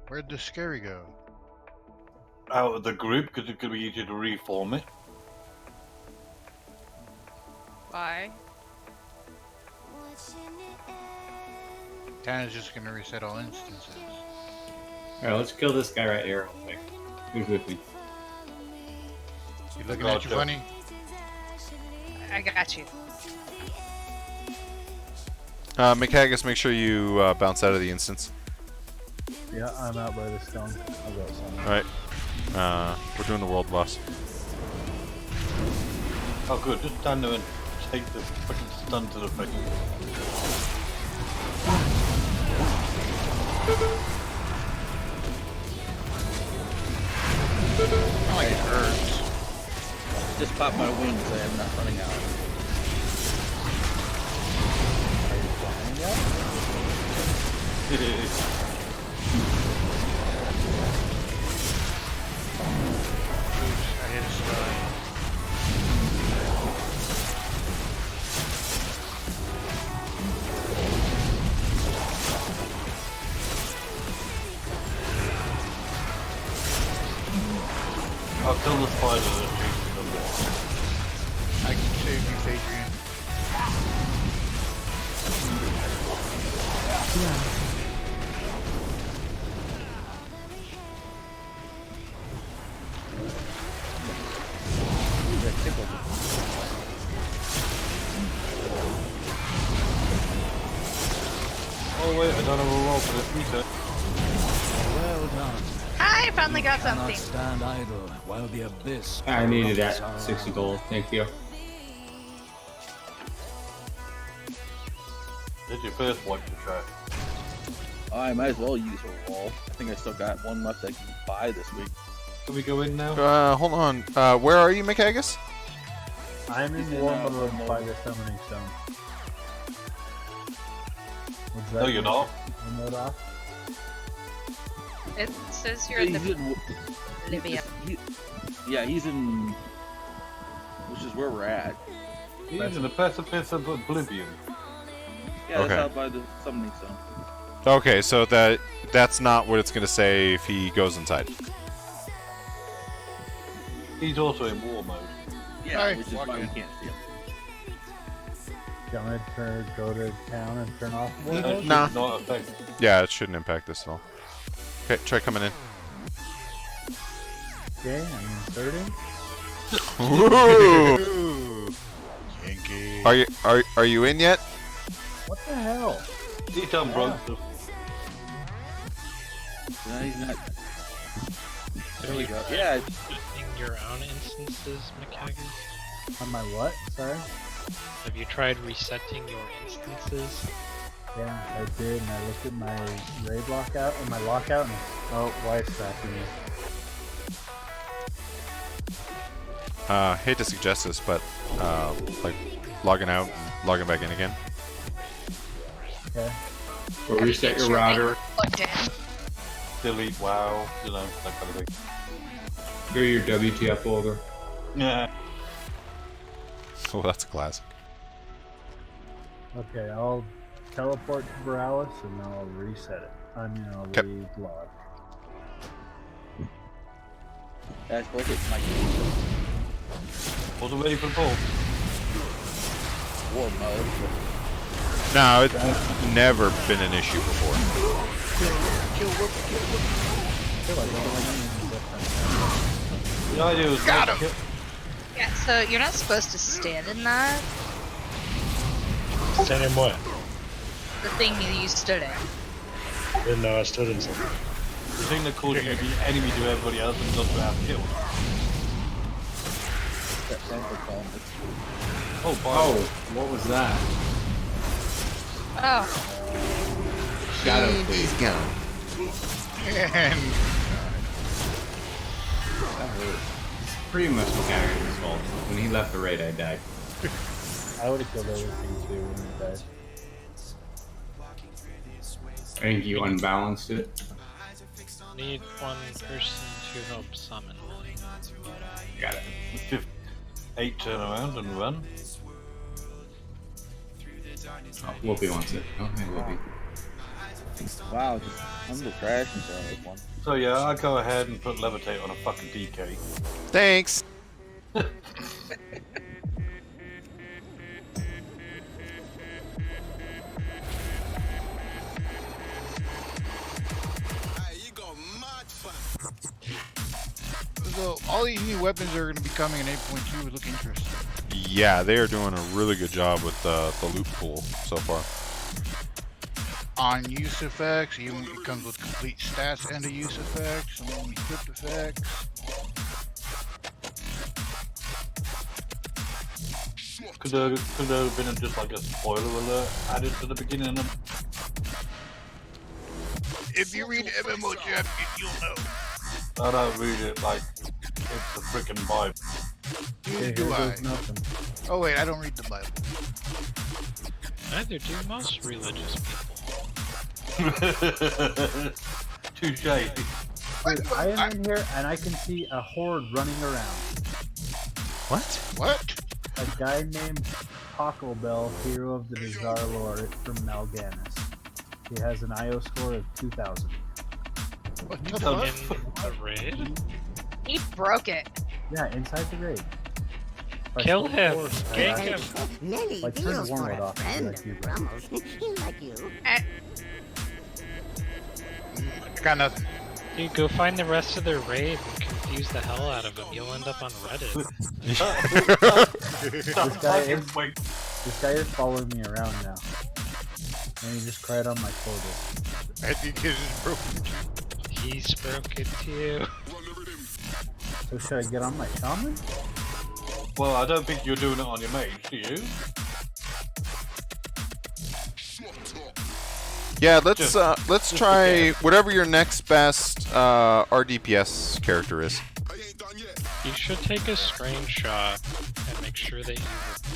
Where'd the scary go? Out of the group because it could be easier to reform it. Why? Tana's just gonna reset all instances. Alright, let's kill this guy right here. Like, who's with me? You looking at you funny? I got you. McHaggis, make sure you bounce out of the instance. Yeah, I'm out by the stone. I'll go outside. Alright. We're doing the world boss. Oh good, just stand there and take the fucking stun to the face. Not like it hurts. Just pop my wings, I am not running out. It is. Oops, I hit a slide. I'll kill the spider that chases them. I can save you, Adrian. Oh wait, I don't have a roll for this reset. Well done. I finally got Cannot something. stand idle while the abyss. I needed that 60 gold. Thank you. Did you first wipe the track? I might as well use a roll. I think I still got one left I can buy this week. Can we go in now? Hold on. Where are you, McHaggis? I'm in He's war in, mode mode. by the summoning stone. What's that? No, you're not. You mode off? It says you're at He's the in, Olivia. yeah, he's in, which is where we're at. He's in the precipice of oblivion. Yeah, Okay. that's out by the summoning stone. Okay, so that's not what it's gonna say if he goes inside. He's also in war mode. Yeah, Alright, which is walk why we in. can't see him. Do you want me to go to town and turn off war It mode? should Nah. not affect. Yeah, it shouldn't impact this at all. Okay, try coming in. Okay, I'm inserting. Ooh! Ooh. Yankee. Are you in yet? What the hell? He's done broke stuff. No, he's not. There we go. Yeah, Resetting your own instances, McHaggis? On my what? Sorry? Have you tried resetting your instances? Yeah, I did, and I looked at my raid lockout and my lockout, and oh, wife's tracking me. Hate to suggest this, but like logging out and logging back in again. Okay. Or reset your router. Plugged in. Delete WoW, you know, that kind of thing. Go to your WTF folder. Yeah. Oh, that's a classic. Okay, I'll teleport to Borealis and I'll reset it. I mean, I'll Okay. re-log. I suppose it might Wasn't ready for the pull. be war mode. No, it's never been an issue before. The idea was Got him! Yeah, so you're not supposed to stand in that. Stand in what? The thing you stood in. Didn't know I stood in something. the thing that causes you to be enemy to everybody else and not to have killed. Oh, Oh, what was that? Oh, Shadow, please. gone. And Pretty much McHaggis' fault. When he left the raid, I died. I would have killed everything too when he died. I think you unbalanced it. Need one person to help summon. Got it. 8 turn around and run. Oh, Whoopi wants it. Okay, Whoopi. Wow, just tons of trash inside this one. So yeah, I'll go ahead and put levitate on a fucking DK. Thanks. So all these new weapons are going to be coming in 8.2. It look interesting. Yeah, they are doing a really good job with the loot pool so far. On use effects, even it comes with complete stats and a use effects, and then equipped effects. Could there have been just like a spoiler alert added to the beginning of If you read MMO Champion, you'll know. I don't read it like it's the freaking Bible. Neither Here do I. goes nothing. Oh wait, I don't read the Bible. Neither do most religious people. Touche. Dude, I am in here and I can see a horde running around. What? What? A guy named Taco Bell, hero of the Bizarre Lore from Mal'Ganis. He has an IO score of 2,000. What You the don't- fuck? In the raid? He broke it. Yeah, inside the raid. Like, Kill him! I Gank actually- him! Many Like, turn deals the for warlord a off and be friend like you, of bro. Brummels. Like you. Eh, I got nothing. Dude, go find the rest of their raid and confuse the hell out of them. You'll end up on Reddit. This guy is following me around now. And he just cried on my shoulder. I think his is broken. He's broken too. So should I get on my shaman? Well, I don't think you're doing it on your mage, do you? Yeah, let's try whatever your next best RDPS character is. You should take a screenshot and make sure that you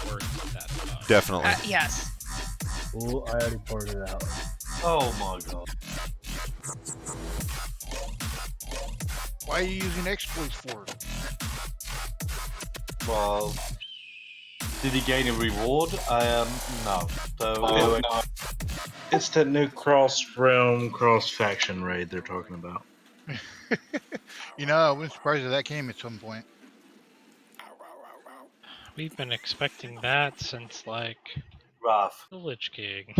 report that bug. Definitely. yes. Oh, I already poured it out. Oh my god. Why are you using exploits for? Well, did he gain a reward? No. So Oh, no. It's that new cross-realm, cross-faction raid they're talking about. You know, I wasn't surprised if that came at some point. We've been expecting that since, like, Wrath. Village King.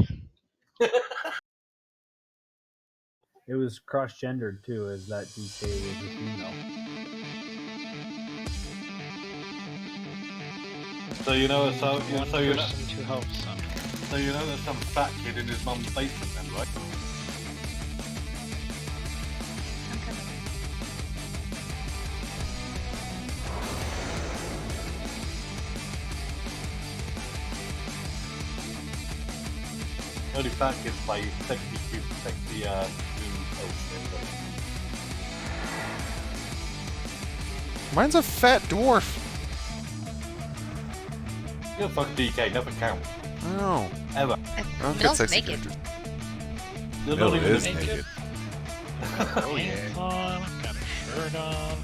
It was cross-gendered too, as that DK was a female. So you know, One person to help some. so you know, there's some fat kid in his mum's basement, then, right? I'm coming. Only fat kids play sexy, sexy, Mine's a fat dwarf. You're fuck DK, never counts. Oh. Ever. I don't get Mill's sexy naked. characters. They're Mill not even is in- naked. Oh yeah. Pants on, got a shirt on.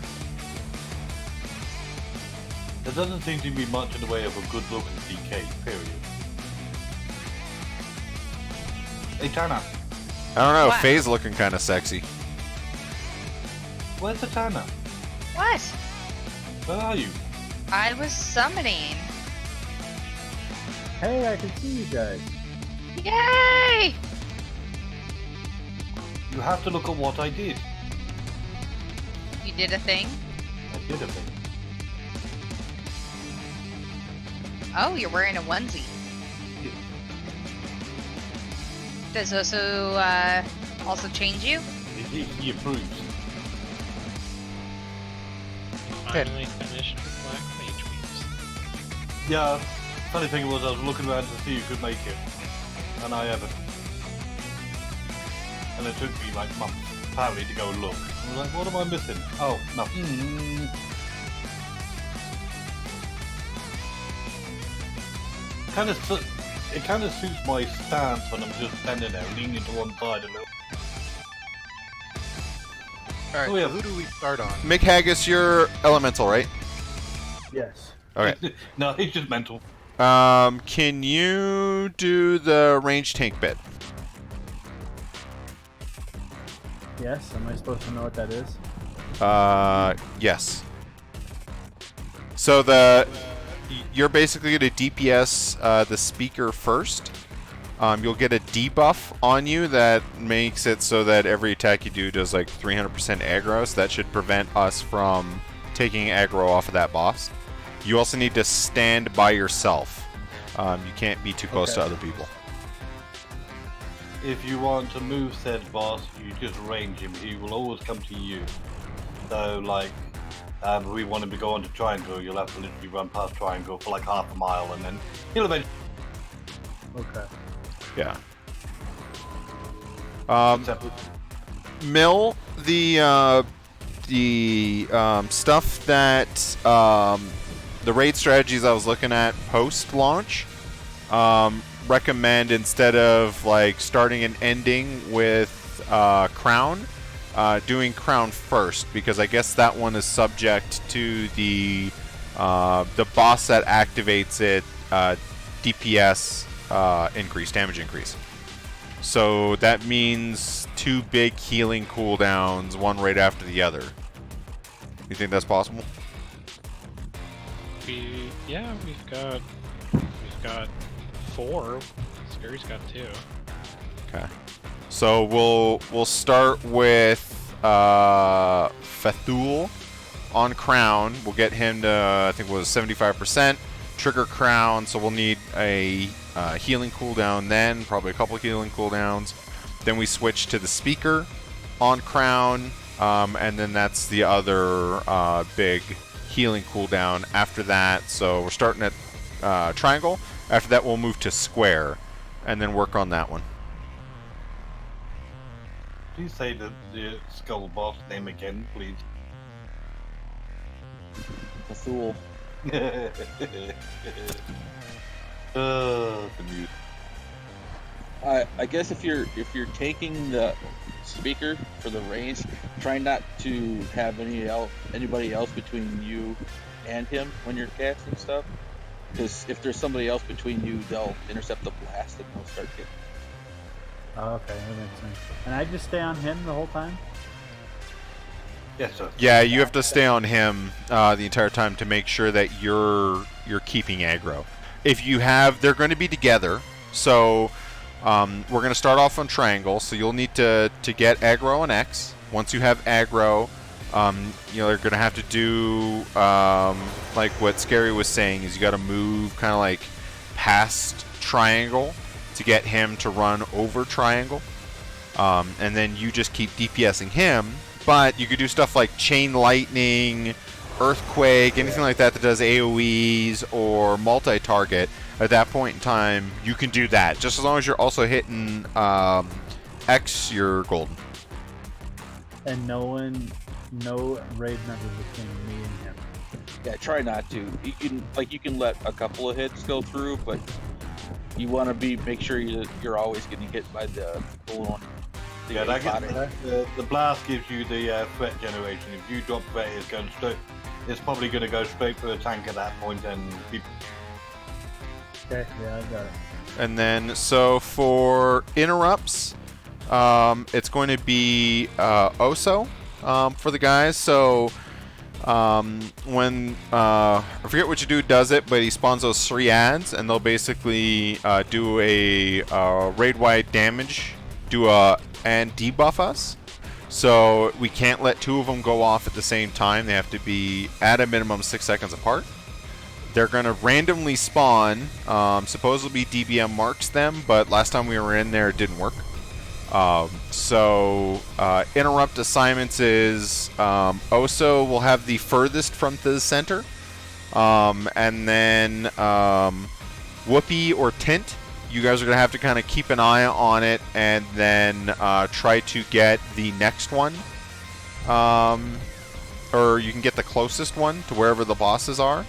There doesn't seem to be much in the way of a good looking DK, period. Hey, Tana. I don't know. What? Faye's looking kind of sexy. Where's the Tana? What? Where are you? I was summoning. Hey, I can see you guys. Yay! You have to look at what I did. You did a thing? I did a thing. Oh, you're wearing a onesie. Does also change you? He approves. Finally finished with Black Mage Weaves. Yeah, funny thing was I was looking around to see who could make it, and I haven't. And it took me like months, apparently, to go and look. I was like, what am I missing? Oh, nothing. It kind of suits my stance when I'm just standing there, leaning to one side a little. Alright, Oh, yeah. so who do we start on? Mick Haggis, you're elemental, right? Yes. Okay. No, he's just mental. Can you do the range tank bit? Yes, am I supposed to know what that is? Yes. So you're basically going to DPS the speaker first. You'll get a debuff on you that makes it so that every attack you do does like 300% aggro, so that should prevent us from taking aggro off of that boss. You also need to stand by yourself. You can't be too close to other people. If you want to move said boss, you just range him. He will always come to you. So, like, if we want him to go on to triangle, you'll have to literally run past triangle for like half a mile, and then he'll eventually. Okay. Yeah. Except Mill, the stuff that the raid strategies I was looking at post launch, recommend instead of like starting and ending with crown, doing crown first, because I guess that one is subject to the boss that activates it DPS increase, damage increase. So that means 2 big healing cooldowns, one right after the other. You think that's possible? We've got 4. Scary's got 2. Okay. So we'll start with Fathul on crown. We'll get him to, I think it was 75%. Trigger crown, so we'll need a healing cooldown then, probably a couple of healing cooldowns. Then we switch to the speaker on crown, and then that's the other big healing cooldown after that. So we're starting at triangle. After that, we'll move to square, and then work on that one. please say the skull boss name again, please. Cthulhu. The music. I guess if you're taking the speaker for the range, try not to have anybody else between you and him when you're casting stuff. Because if there's somebody else between you, they'll intercept the blast and they'll start getting. Oh, okay, that makes sense. And I just stay on him the whole time? Yes, sir. Yeah, you have to stay on him the entire time to make sure that you're keeping aggro. If you have, they're going to be together. So we're going to start off on triangle. So you'll need to get aggro on X. Once you have aggro, they're going to have to do like what Scary was saying. Is you got to move kind of like past triangle to get him to run over triangle, and then you just keep DPSing him. But you could do stuff like chain lightning, earthquake, anything like that that does AoEs or multi-target. At that point in time, you can do that. Just as long as you're also hitting X, you're golden. And no raid member between me and him. Yeah, try not to. You can let a couple of hits go through, but you want to make sure you're always getting hit by the one. Yeah, the blast gives you the threat generation. If you drop threat, it's probably going to go straight for a tank at that point, and people. Okay, yeah, I got it. And then, so for interrupts, it's going to be Oso for the guys. So when I forget which dude does it, but he spawns those 3 ads, and they'll basically do a raid-wide damage, and debuff us. So we can't let 2 of them go off at the same time. They have to be at a minimum 6 seconds apart. They're going to randomly spawn. Supposedly DBM marks them, but last time we were in there, it didn't work. Interrupt assignments is Oso will have the furthest from the center, and then Whoopi or Tint, you guys are going to have to kind of keep an eye on it, and then try to get the next one, or you can get the closest one to wherever the bosses are.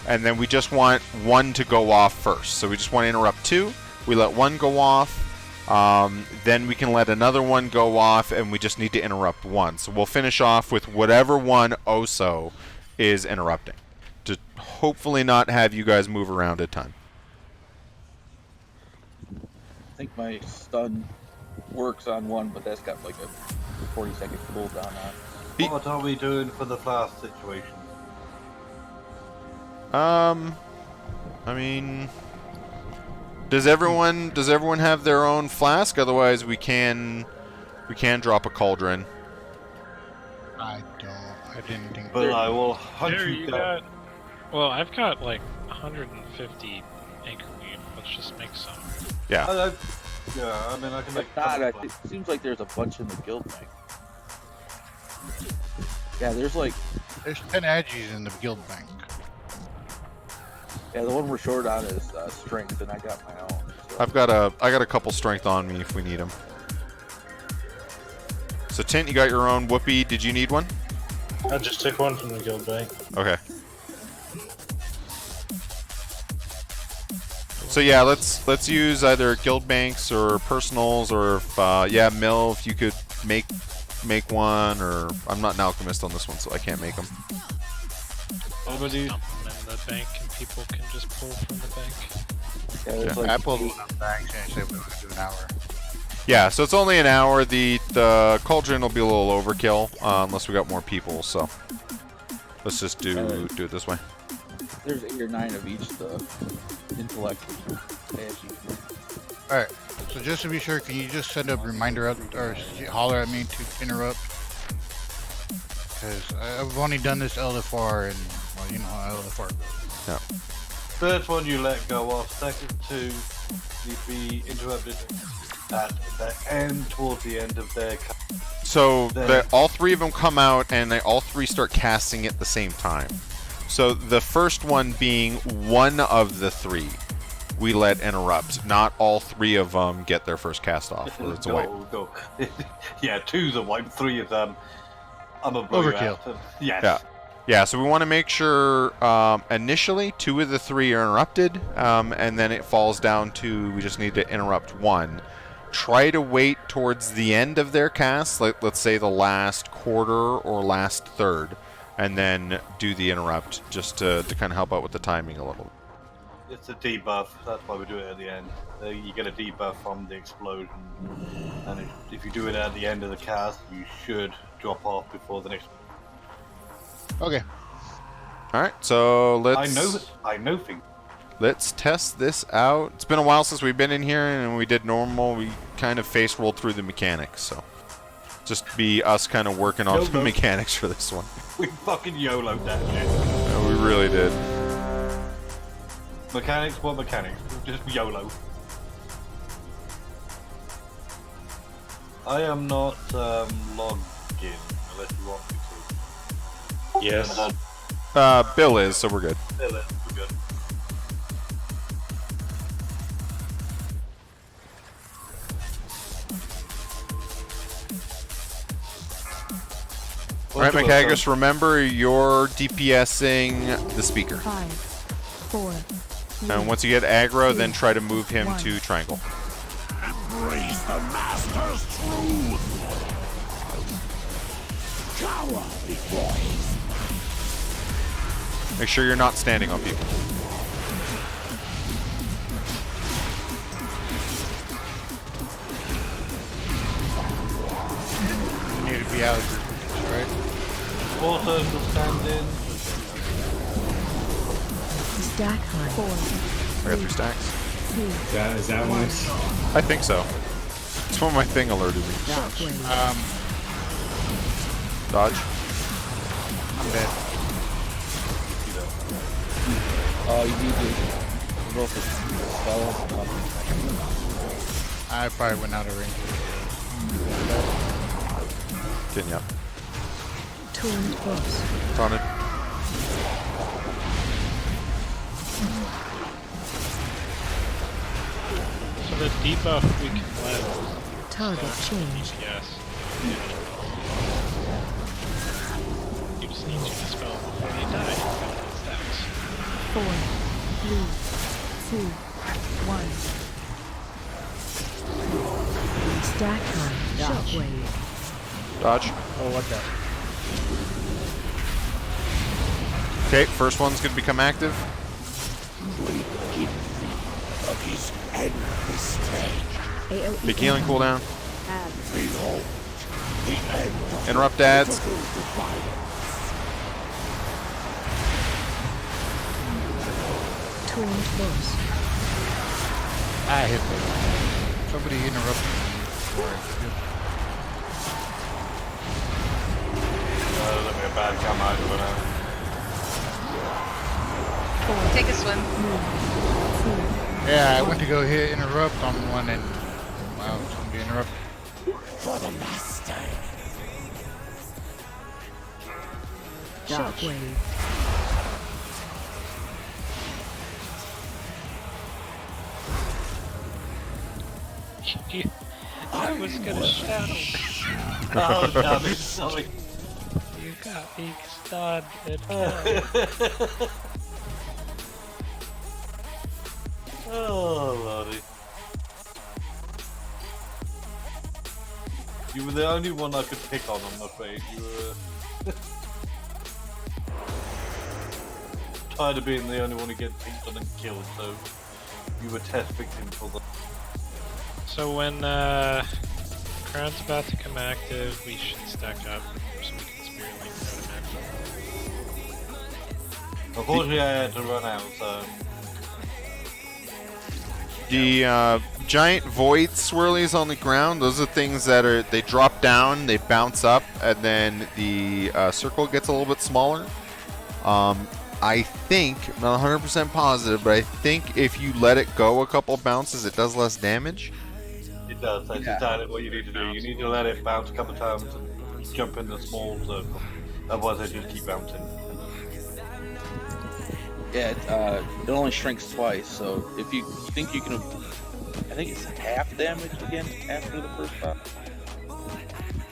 And then we just want 1 to go off first. So we just want to interrupt 2. We let 1 go off. Then we can let another one go off, and we just need to interrupt 1. So we'll finish off with whatever one Oso is interrupting, to hopefully not have you guys move around a ton. I think my stun works on 1, but that's got like a 40-second cooldown on. What are we doing for the flask situation? I mean, does everyone have their own flask? Otherwise, we can drop a cauldron. I didn't think. But I will hunt There, you you down. got. Well, I've got like 150 anchor weed. Let's just make some. Yeah. Yeah, I mean, I can make. But God, it seems like there's a bunch in the guild bank. Yeah, there's 10 Aggies in the guild bank. the one we're short on is strength, and I got my own. So. I got a couple strength on me if we need them. So Tint, you got your own whoopee. Did you need one? I just took one from the guild bank. Okay. So yeah, let's use either guild banks or personals, or if Mill, if you could make one, or I'm not an alchemist on this one, so I can't make them. Anybody? Dump them in the bank, and people can just pull from the bank. Yeah, there's Yeah. like I pulled one up banks and I said we want to do an hour. Yeah, so it's only an hour. The cauldron will be a little overkill unless we got more people. So let's just do it this way. there's 8 or 9 of each the intellect. Alright, so just to be sure, can you just send a reminder out or holler at me to interrupt? Because I've only done this LFR and, well, you know how LFR goes. Yeah. First one you let go of. Second two, you'd be interrupted at the end, towards the end of their. So all three of them come out and they all three start casting at the same time. So the first one being one of the three, we let interrupt. Not all three of them get their first cast off. Or it's a wipe. Go. Yeah, two's a wipe. 3 of them. I'm a blow you Overkill. out. Yes. Yeah. Yeah, so we want to make sure initially 2 of the 3 are interrupted, and then it falls down to we just need to interrupt 1. Try to wait towards the end of their cast, like let's say the last quarter or last third, and then do the interrupt just to kind of help out with the timing a little. It's a debuff. That's why we do it at the end. You get a debuff from the explosion, and if you do it at the end of the cast, you should drop off before the next. Okay. All right, so let's. I know things. Let's test this out. It's been a while since we've been in here, and we did normal. We kind of face rolled through the mechanics, so just be us kind of working on the mechanics for this one. We fucking YOLO'd that shit. Yeah, we really did. Mechanics? What mechanics? Just YOLO. I am not logged in unless you want me to. Yes. Bill is, so we're good. We're good. Alright, McHaggis, remember you're DPSing the speaker. 5, 4. 3, And once you get aggro, then try to move him to triangle. Embrace the Master's truth! Cower before his... Make sure you're not standing on people. You need to be out of your position, right? Autos will stand in. Stack high. 4. I got 3 stacks. 2. Is that one? I think so. It's when my thing alerted me. Shockwave. Dodge. I'm dead. You need to roll for spell. I probably went out of range. Getting up. Torrent boss. Taunted. So the debuff we can let Target change. DPS. You just need to dispel before they die. Stacks. 4, 3, 2, 1. Stack high. Shockwave. Dodge. Oh, what the? Okay, first one's going to become active. Of his endless stage. AOE. Big healing cooldown. Behold, the Interrupt ads. Tuned boss. I hit me. Somebody interrupted me before I could. Let me a bad come out of it. Take a swim. Yeah, I went to go hit interrupt on one and wow, somebody interrupted. For the master. Shockwave. I was gonna shadow. Oh, damn it, sorry. You got me stunned and killed. Oh, lordy. You were the only one I could pick on, I'm afraid. You were... tired of being the only one who gets picked on and killed, so you were test victim for the... So when Crown's about to come active, we should stack up so we can spear link out an Unfortunately, I had to run out, so... The giant void swirlies on the ground, those are things that are, they drop down, they bounce up, and then the circle gets a little bit smaller. I think, I'm not 100% positive, but I think if you let it go a couple bounces, it does less damage. It does, that's exactly what you need to do. You need to let it bounce a couple times and jump in the small circle. Otherwise, they just keep bouncing. Yeah, it only shrinks twice, so if you think you can... I think it's half damage again after the first pop.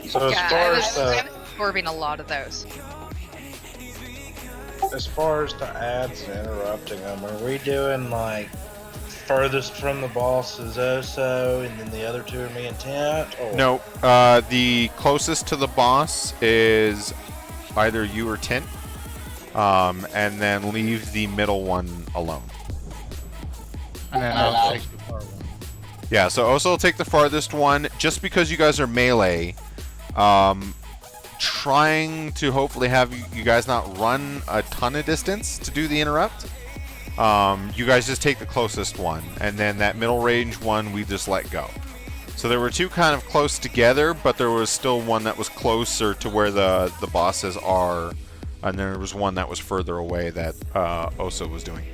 So Yeah, as far I as was absorbing a lot of those. the ads and interrupting them, are we doing like furthest from the boss is Oso, and then the other two are me and Tent? Or? No, the closest to the boss is either you or Tint, and then leave the middle one alone. And then I'll take the far one. Yeah, so Oso will take the farthest one, just because you guys are melee. Trying to hopefully have you guys not run a ton of distance to do the interrupt. You guys just take the closest one, and then that middle range one we just let go. So there were two kind of close together, but there was still one that was closer to where the bosses are, and there was one that was further away that Oso was doing.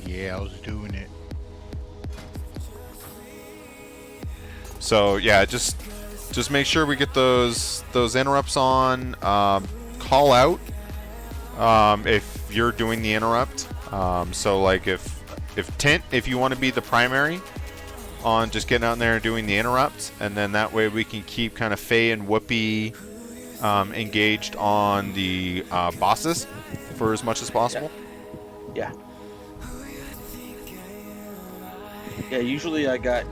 Yeah, I was doing it. So yeah, just make sure we get those interrupts on. Call out if you're doing the interrupt. So like if Tint, if you want to be the primary on just getting out there and doing the interrupt, and then that way we can keep kind of Faye and Whoopi engaged on the bosses for as much as possible. Yeah. Yeah, usually I got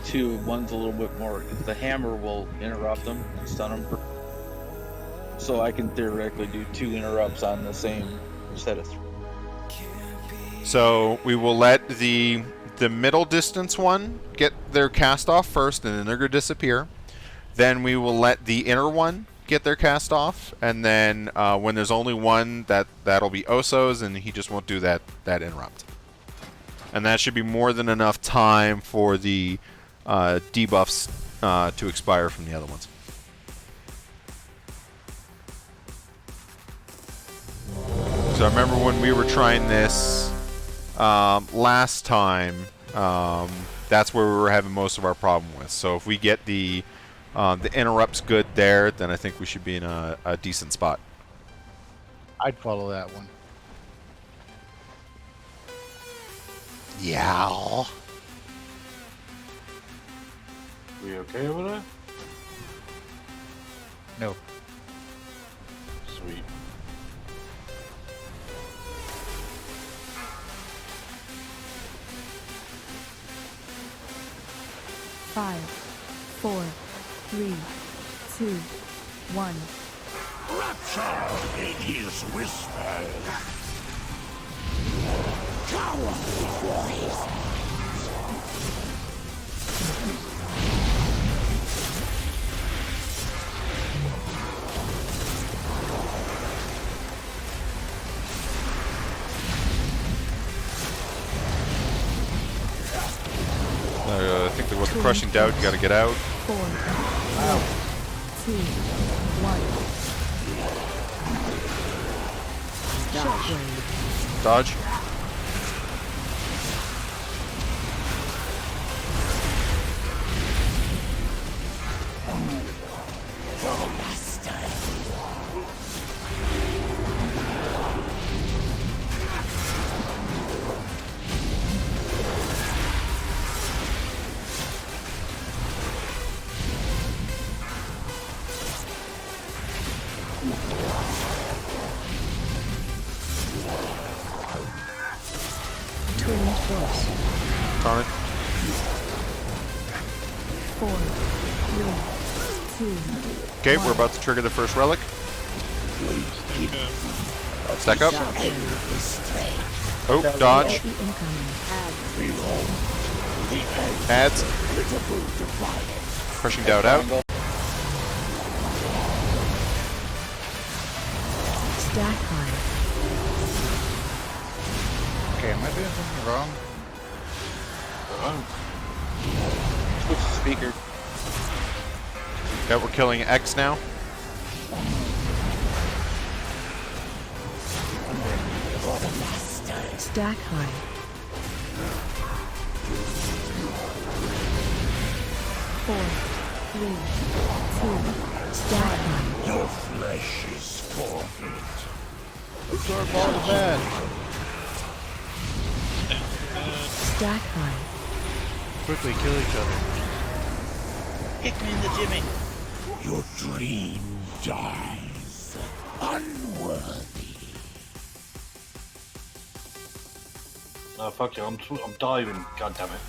two. One's a little bit more. The hammer will interrupt them, stun them. So I can theoretically do two interrupts on the same set of three. So we will let the middle distance one get their cast off first, and then they're going to disappear. Then we will let the inner one get their cast off, and then when there's only one, that'll be Oso's, and he just won't do that interrupt. And that should be more than enough time for the debuffs to expire from the other ones. So I remember when we were trying this last time, that's where we were having most of our problem with. So if we get the interrupts good there, then I think we should be in a decent spot. I'd follow that one. Yeah. We okay over there? No. Sweet. Five, 4, 3, 2, 1. Rapture in his whispers. Cowardly voice. Crushing doubt, you gotta get out. 4, 2, 1. Shockwave. Dodge. Twin force. Tonic. 4, 3, 2. Okay, we're about to trigger the first relic. Stack up. Oh, dodge. Heavy incoming. Adds. Crushing doubt out. Stack high. Okay, am I doing something wrong? Switch the speaker. Yeah, we're killing X now. Stack high. 4, 3, 2. Stack high. Your flesh is forfeit. Absorb all the bad. Stack high. Quickly kill each other. Kick me in the Jimmy. Your dream dies. Unworthy. No, fuck you. I'm diving. God damn it.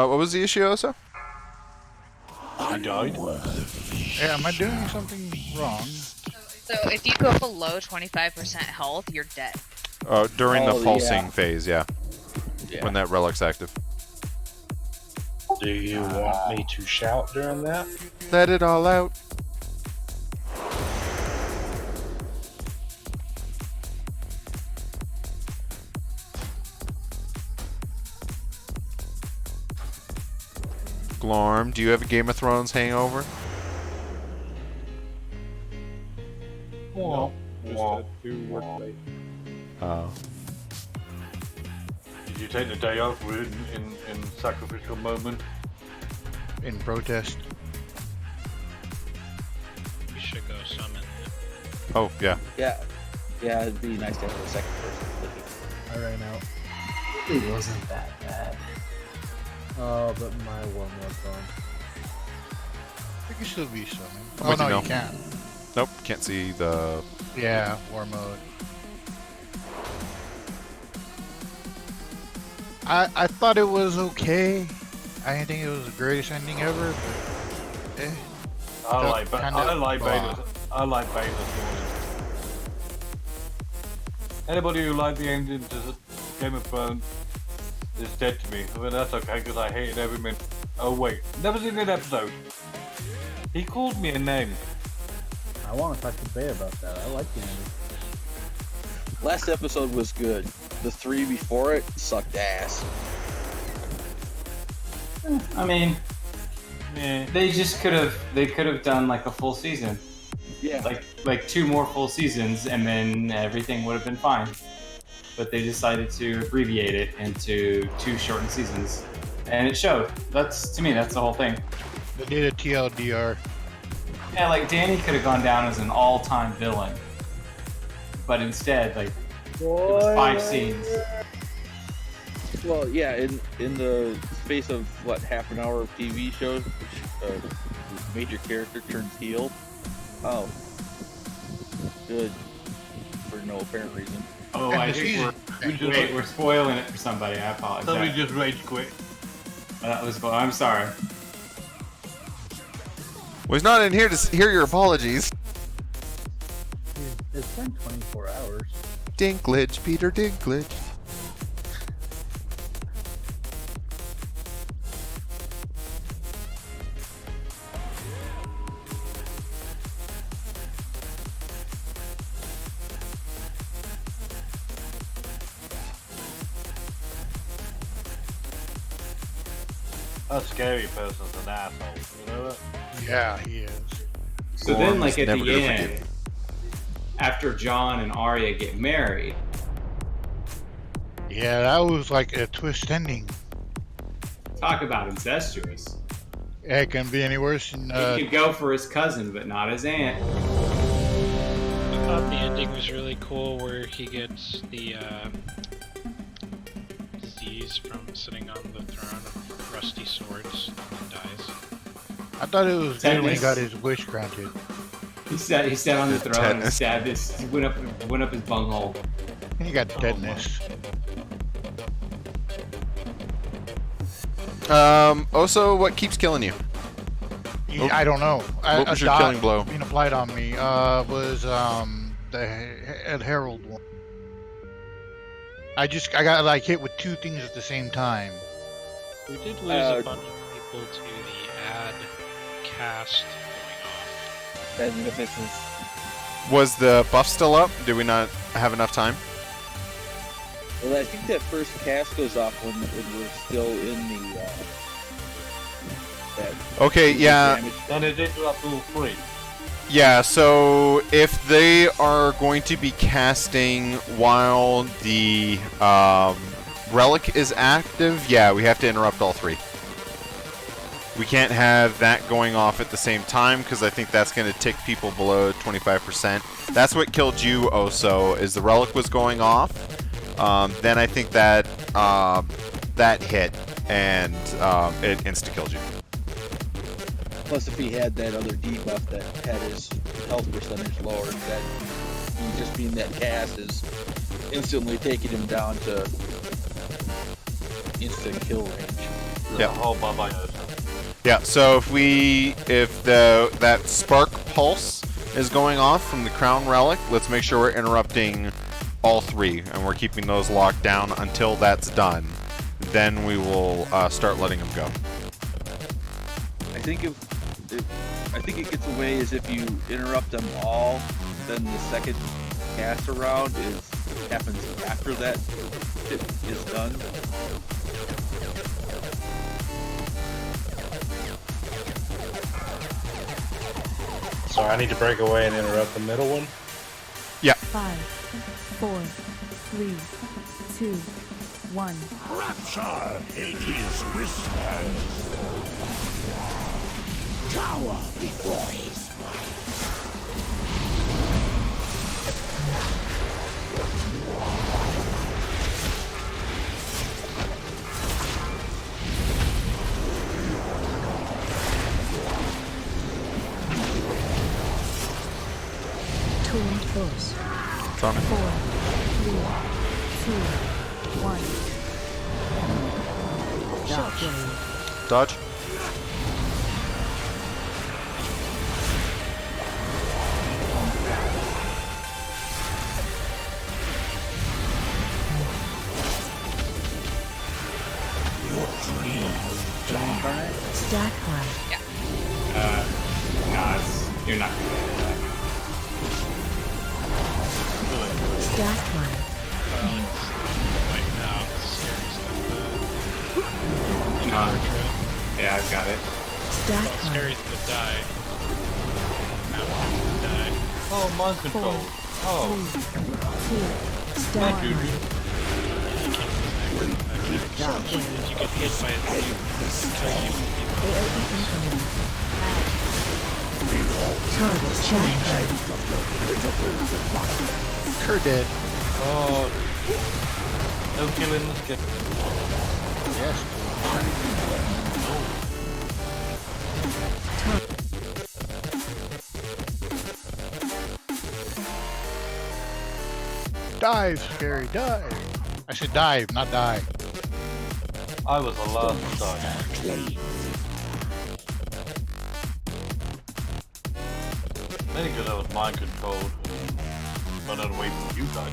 What was the issue, Osa? I died. Yeah, am I doing something wrong? So if you go below 25% health, you're dead. During the Oh, pulsing yeah. phase, yeah. Yeah. When that relic's active. Do you want me to shout during that? Let it all out. Glorm, do you have a Game of Thrones hangover? Well, Oh. Did you take the day off in sacrificial moment? In protest. We should go summon. Oh, yeah. Yeah. Yeah, it'd be nice to have a second person clicking. I ran out. It wasn't that bad. Oh, but my war mode's on. You can still be summoned. I'm Oh with you, no, Mel. you can't. Nope, can't see the... Yeah, war mode. I thought it was okay. I didn't think it was the greatest ending ever, but I like blah. Vader's warning. Anybody who liked the ending to Game of Thrones is dead to me. I mean, that's okay because I hated every minute. Oh wait, never seen that episode. He called me a name. I want to talk to Bay about that. I like the ending. Last episode was good. The 3 before it sucked ass. I mean, they just could have done like a full season. Yeah. Like 2 more full seasons, and then everything would have been fine. But they decided to abbreviate it into 2 shortened seasons, and it showed. To me, that's the whole thing. they did a TLDR. Yeah, like Danny could have gone down as an all-time villain, but instead, like, it was 5 scenes. Well, yeah, in the space of what, half an hour of TV shows, major character turns heel. Oh, good, for no apparent reason. Oh, I think we're spoiling it for somebody. I apologize. Somebody just rage quit. That was. I'm sorry. Well, he's not in here to hear your apologies. It's been 24 hours. Dinklage, Peter Dinklage. That scary person's an asshole. You know that? Yeah, he is. So then, like at Never the gonna end, forgive. after John and Arya get married, Yeah, that was like a twist ending. talk about incestuous. Yeah, it can be any worse than He could go for his cousin, but not his aunt. I thought the ending was really cool where he gets the disease from sitting on the throne of rusty swords and dies. I thought it was good when he Tetanus. got his wish granted. He sat on the throne and Tetanus. stabbed his went up his bunghole. And he got tetanus. Oso, what keeps killing you? I don't know. What was A your dot killing blow? being applied on me was the Herald one. I got like hit with two things at the same time. We did lose a bunch of people to the ad cast going off. Was the buff still up? Did we not have enough time? Well, I think that first cast goes off when we're still in the. Okay, yeah. Then it interrupts all three. Yeah, so if they are going to be casting while the relic is active, yeah, we have to interrupt all three. We can't have that going off at the same time because I think that's going to tick people below 25%. That's what killed you, Oso, is the relic was going off. Then I think that that hit and it insta-killed you. Plus, if he had that other debuff that had his health percentage lowered, that he just being that cast is instantly taking him down to instant kill range. Yeah. Oh, bye-bye. Yeah, so if that spark pulse is going off from the crown relic, let's make sure we're interrupting all three and we're keeping those locked down until that's done. Then we will start letting them go. I think it gets away is if you interrupt them all, then the second cast around happens after that shit is done. So I need to break away and interrupt the middle one? Yeah. 5, 4, 3, 2, 1. Rapture, Hades whispers. Cower before his Taunt force. It's on it. 4, 3, 2, 1. Shockwave. Dodge. Stack high. No, you're not gonna get that. Stack high. Right now, Scary's Yeah, I've got it. Stack high. Scary's gonna die. Now he's gonna die. Oh, mind control. Oh. 2, stack Thank you. high. If you get hit by it, AOE incoming. Target challenge. Kerr dead. Oh. No killing the skip. Yes. Dive, Scary, dive. I said dive, not die. I was the last time. Maybe because I was mind controlled. Running away from you guys.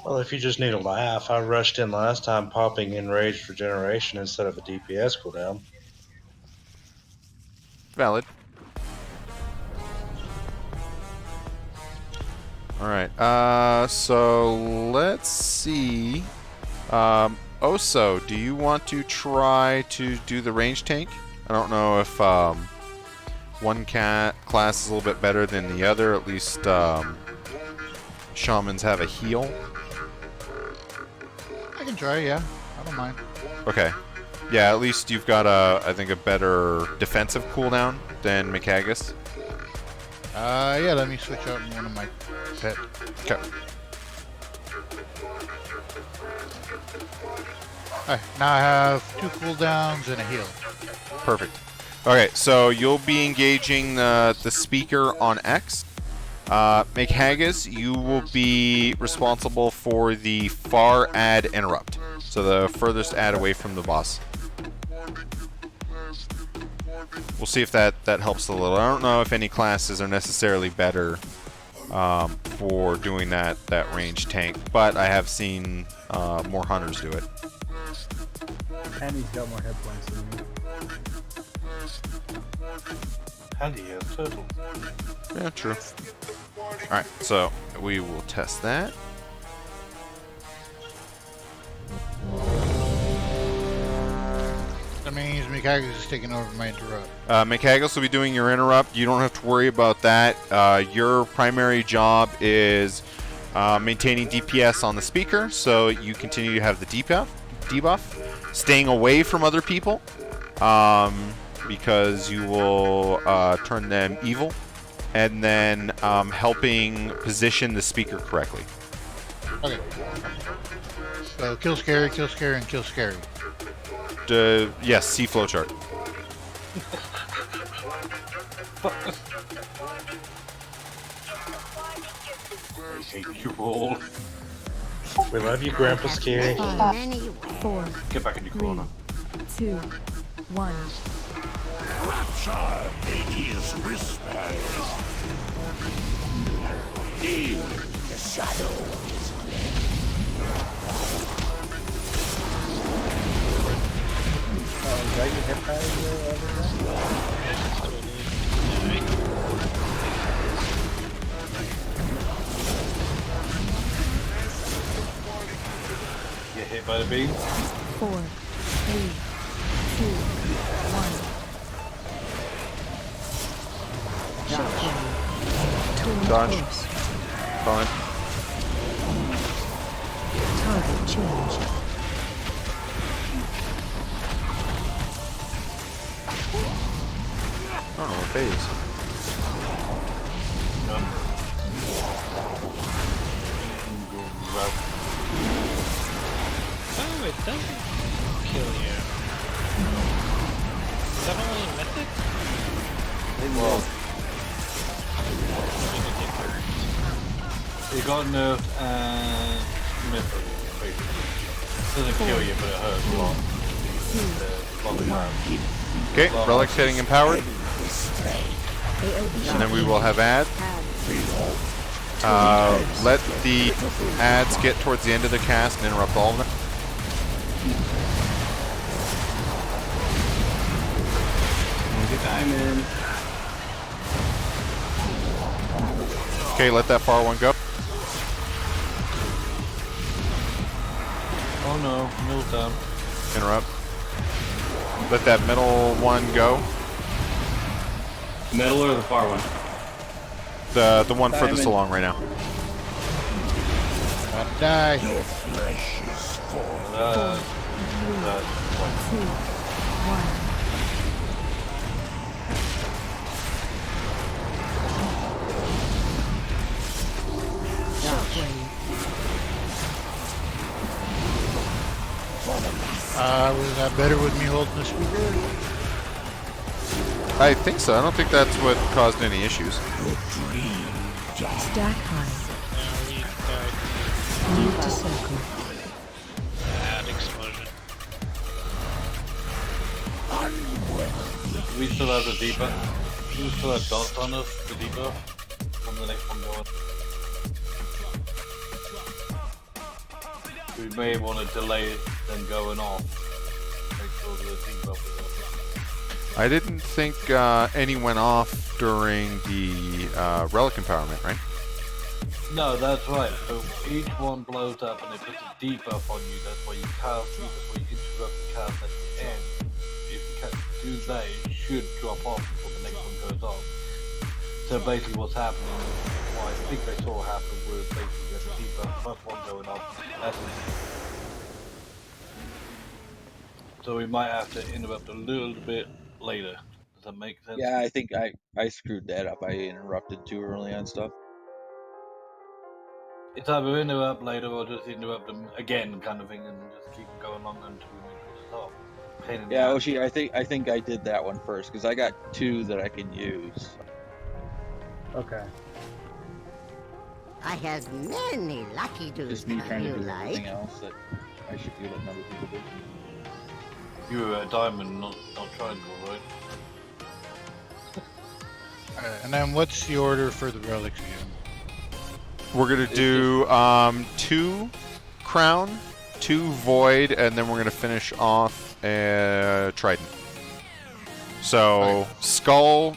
Well, if you just need a laugh, I rushed in last time popping Enraged Regeneration instead of a DPS cooldown. Valid. Alright, so let's see. Oso, do you want to try to do the range tank? I don't know if one class is a little bit better than the other. At least shamans have a heal. I can try, yeah. I don't mind. Okay. Yeah, at least you've got I think a better defensive cooldown than Mikagus. Yeah, let me switch out one of my pet. Okay. Alright, now I have 2 cooldowns and a heal. Perfect. Okay, so you'll be engaging the speaker on X. Mikagus, you will be responsible for the far ad interrupt. So the furthest ad away from the boss. We'll see if that helps a little. I don't know if any classes are necessarily better for doing that range tank, but I have seen more hunters do it. And he's got more hit points than me. And he has turtle. Yeah, true. Alright, so we will test that. That means Mikagus is taking over my interrupt. Mikagus will be doing your interrupt. You don't have to worry about that. Your primary job is maintaining DPS on the speaker, so you continue to have the debuff. Staying away from other people, because you will turn them evil. And then helping position the speaker correctly. Okay. So kill scary, and kill scary. Yes, see flowchart. I hate you all. We love you, Grandpa Scary. 5, 4, Get back in your corner. 2, 1. Rapture, hideous whispers. In the shadows. Is that your hip Get hit by the beam. 4, 3, 2, 1. Dodge. Fine. Target changed. I don't know what phase. Oh, it doesn't kill you. Is that only a mythic? Well, it got nerfed and mythic, basically. It doesn't kill you, but it hurts a lot. Okay, relics getting empowered. And then we will have ads. Let the ads get towards the end of the cast and interrupt all of them. Diamond. Okay, let that far one go. Oh no, middle down. Interrupt. Let that middle one go. The middle or the far one? The one furthest along right now. Die. Two, 1. Was that better with me holding the speaker? I think so. I don't think that's what caused any issues. Stack high. Now we died. Move to circle. Bad explosion. We still have the debuff. We still have dots on us, the debuff. From the next one going. We may want to delay them going off. Make sure the debuff is up. I didn't think any went off during the relic empowerment, right? No, that's right. So each one blows up and it puts a debuff on you. That's why you cast you, that's why you interrupt the cast at the end. If you can't do that, it should drop off before the next one goes off. So basically what's happening, what I think I saw happen was basically there's a debuff plus one going off. That's it. So we might have to interrupt a little bit later. Does that make sense? Yeah, I think I screwed that up. I interrupted too early on stuff. It's either interrupt later or just interrupt them again, kind of thing, and just keep them going along until we make it stop. Pain in the Yeah, ass. Oshi, I think I did that one first because I got 2 that I can use. Okay. I have many lucky Just dudes me come trying to you do like. everything else that I should be letting other people do. You were a diamond, not triangle, right? And then what's the order for the relics again? We're gonna do 2 crown, 2 void, and then we're gonna finish off trident. So skull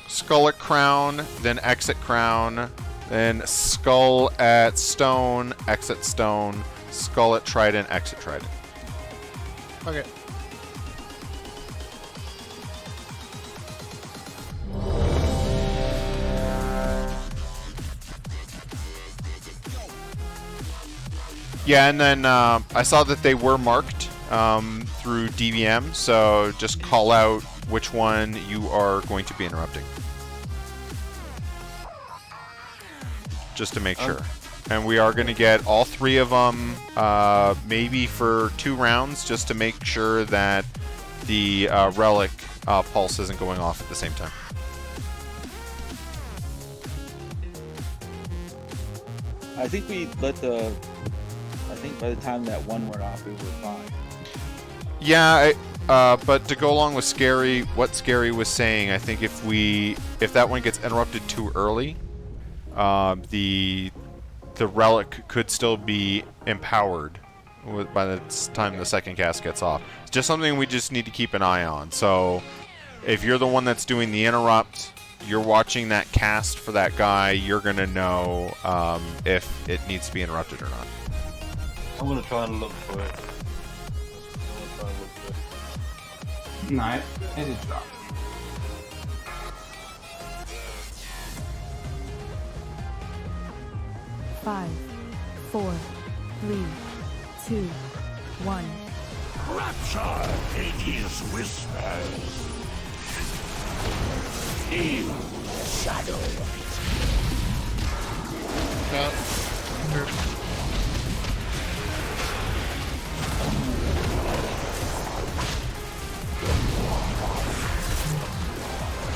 at crown, then exit crown, then skull at stone, exit stone, skull at trident, exit trident. Okay. Yeah, and then I saw that they were marked through DBM, so just call out which one you are going to be interrupting. Just to make sure. And we are going to get all 3 of them, maybe for 2 rounds, just to make sure that the relic pulse isn't going off at the same time. I think we let I think by the time that one went off, we were fine. Yeah, but to go along with what Scary was saying, I think if that one gets interrupted too early, the relic could still be empowered by the time the second cast gets off. It's just something we just need to keep an eye on. So if you're the one that's doing the interrupt, you're watching that cast for that guy, you're gonna know if it needs to be interrupted or not. I'm gonna try and look for it. No, it did drop. Five, 4, 3, 2, 1. Rapture Hades whispers. Feel the shadow.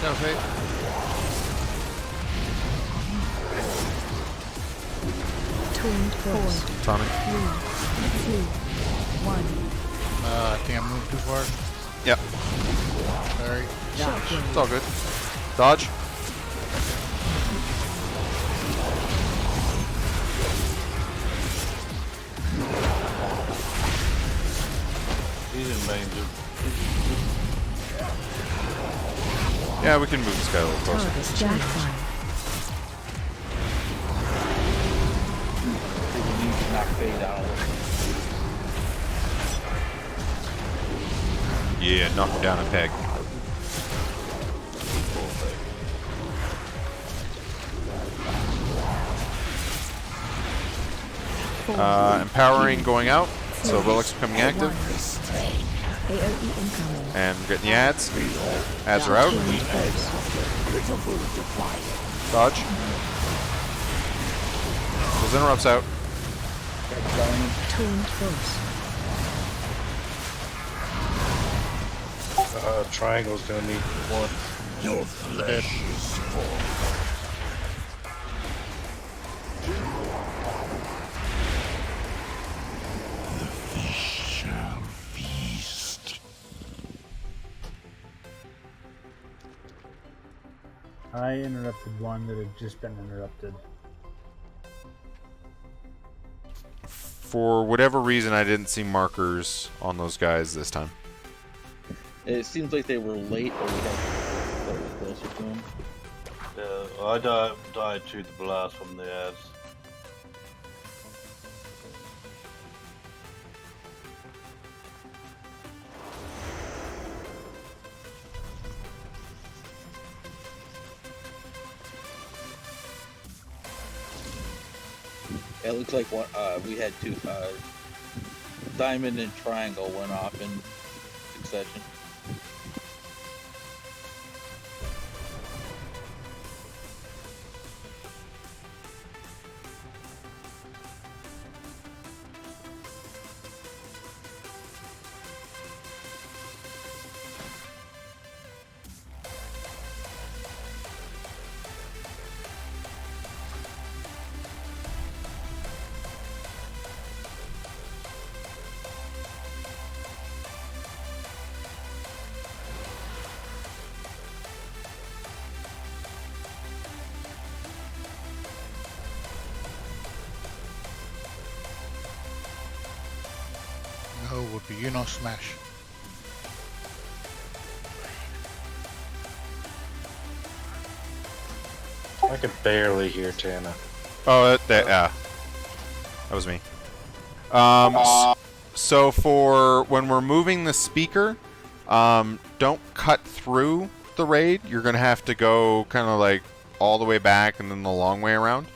Okay. Twinned force. Tommy? 3, 2, 1. I think I moved too far. Yep. Sorry. It's all good. Dodge. He's in danger. Yeah, we can move this guy a little closer. Knock Faye down a little. Yeah, knock him down a peg. Empowering going out, so relics becoming active. And we're getting the ads. Ads are out. Dodge. Those interrupts out. Triangle's gonna need 1. Your flesh is full. The fish shall feast. I interrupted one that had just been interrupted. For whatever reason, I didn't see markers on those guys this time. It seems like they were late, or we had that was closer to them. Yeah, I died to the blast from the ads. It looks like one, we had two, diamond and triangle went off in succession. No, would be you know smash. I could barely hear Tana. Oh, that was me. So for when we're moving the speaker, don't cut through the raid. You're gonna have to go kind of like all the way back and then the long way around.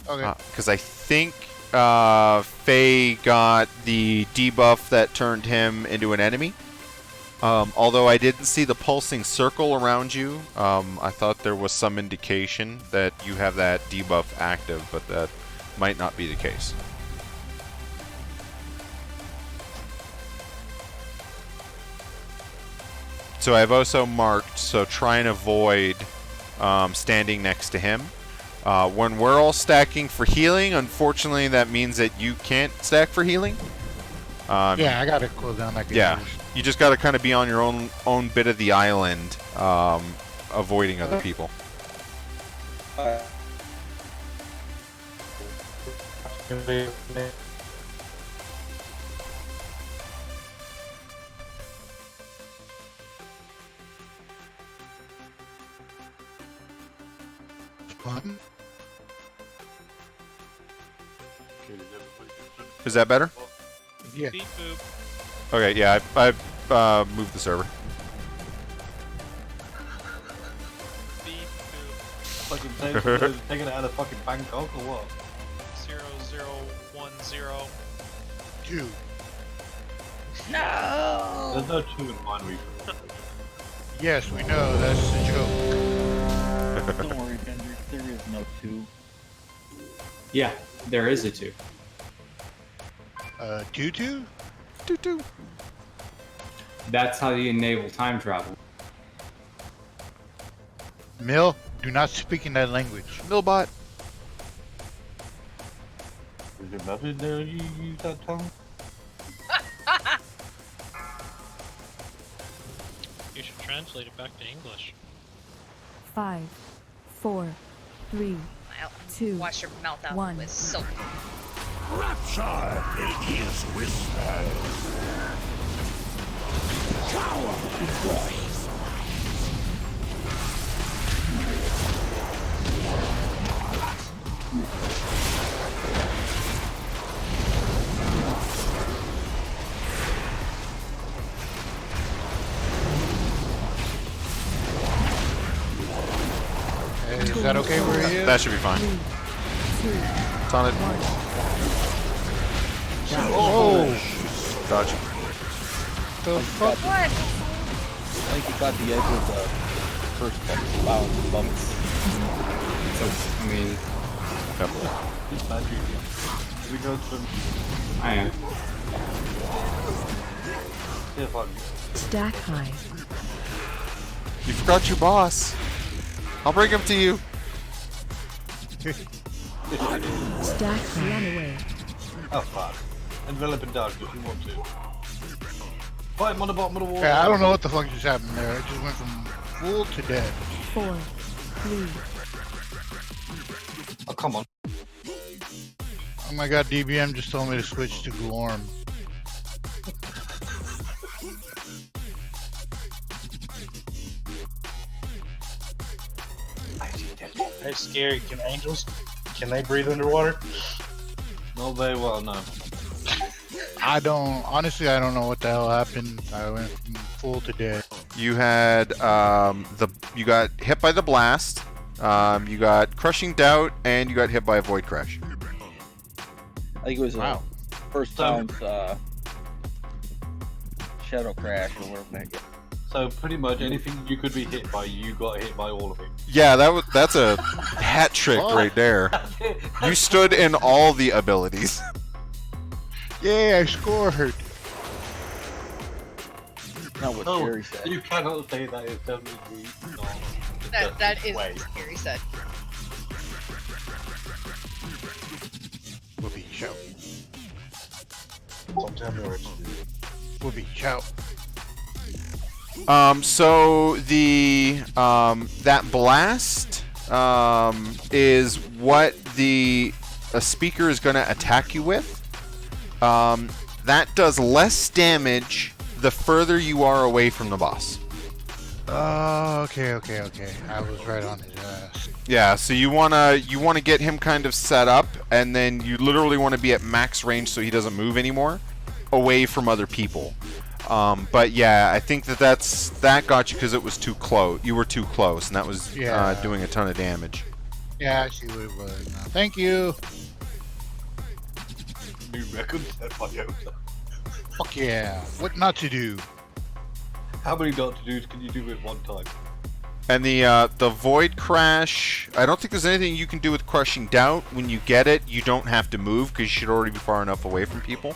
Okay. Because I think Faye got the debuff that turned him into an enemy. Although I didn't see the pulsing circle around you, I thought there was some indication that you have that debuff active, but that might not be the case. So I've also marked, so try and avoid standing next to him. When we're all stacking for healing, unfortunately that means that you can't stack for healing. Yeah, I got it cool down like yeah. You just got to kind of be on your own bit of the island, avoiding other people. Is that better? Yeah. Beep boop. Okay, yeah, I've moved the server. Beep boop. Fucking taking it out of fucking Bangkok or what? 0010. 2. No! There's no 2 in Mind Reaper. Yes, we know, that's the joke. Don't worry, Bender, there is no 2. Yeah, there is a 2. 2-2? 2-2. That's how you enable time travel. Mill, do not speak in that language. Millbot. Is there nothing there you use that tongue? You should translate it back to English. 5, 4, 3, 2, Wash your mouth out 1. with soap. Rapture in his whispers. Cower before his Is that okay where he is? That should be fine. 3, 2, It's on it. 1. Oh! Dodge. The fuck? What? I think you got the edge of the first bumps. So, I mean, We go to I am. Stack high. You forgot your boss. I'll bring him to you. Stack high. Run away. Oh fuck. Envelop in dark if you want to. Fight him on the bottom of the wall. Yeah, I don't know what the fuck just happened there. It just went from full to dead. 4, 3. Oh come on. Oh my god, DBM just told me to switch to Glorm. Hey, Scary, can they breathe underwater? Not very well, no. Honestly, I don't know what the hell happened. I went from full to dead. You had you got hit by the blast, you got crushing doubt, and you got hit by a void crash. I think it was first time Shadow Crash or whatever that is. So pretty much anything you could be hit by, you got hit by all of it. Yeah, that's a hat trick right there. You stood in all the abilities. Yeah, I scored. Not what Scary said. You cannot say that is definitely not. That is way. what Scary said. Whoopee shout. Don't tell me what to do. Whoopee shout. So the that blast is what a speaker is going to attack you with. That does less damage the further you are away from the boss. Oh, okay. I was right on his ass. Yeah, so you wanna get him kind of set up, and then you literally want to be at max range so he doesn't move anymore, away from other people. But yeah, I think that got you because it was too close. You were too close, and that was doing a ton of damage. Yeah, I see what it was now. Thank you. New record set by Yoda. Fuck yeah. What not to do? How many not to do's can you do at one time? And the void crash, I don't think there's anything you can do with crushing doubt. When you get it, you don't have to move because you should already be far enough away from people.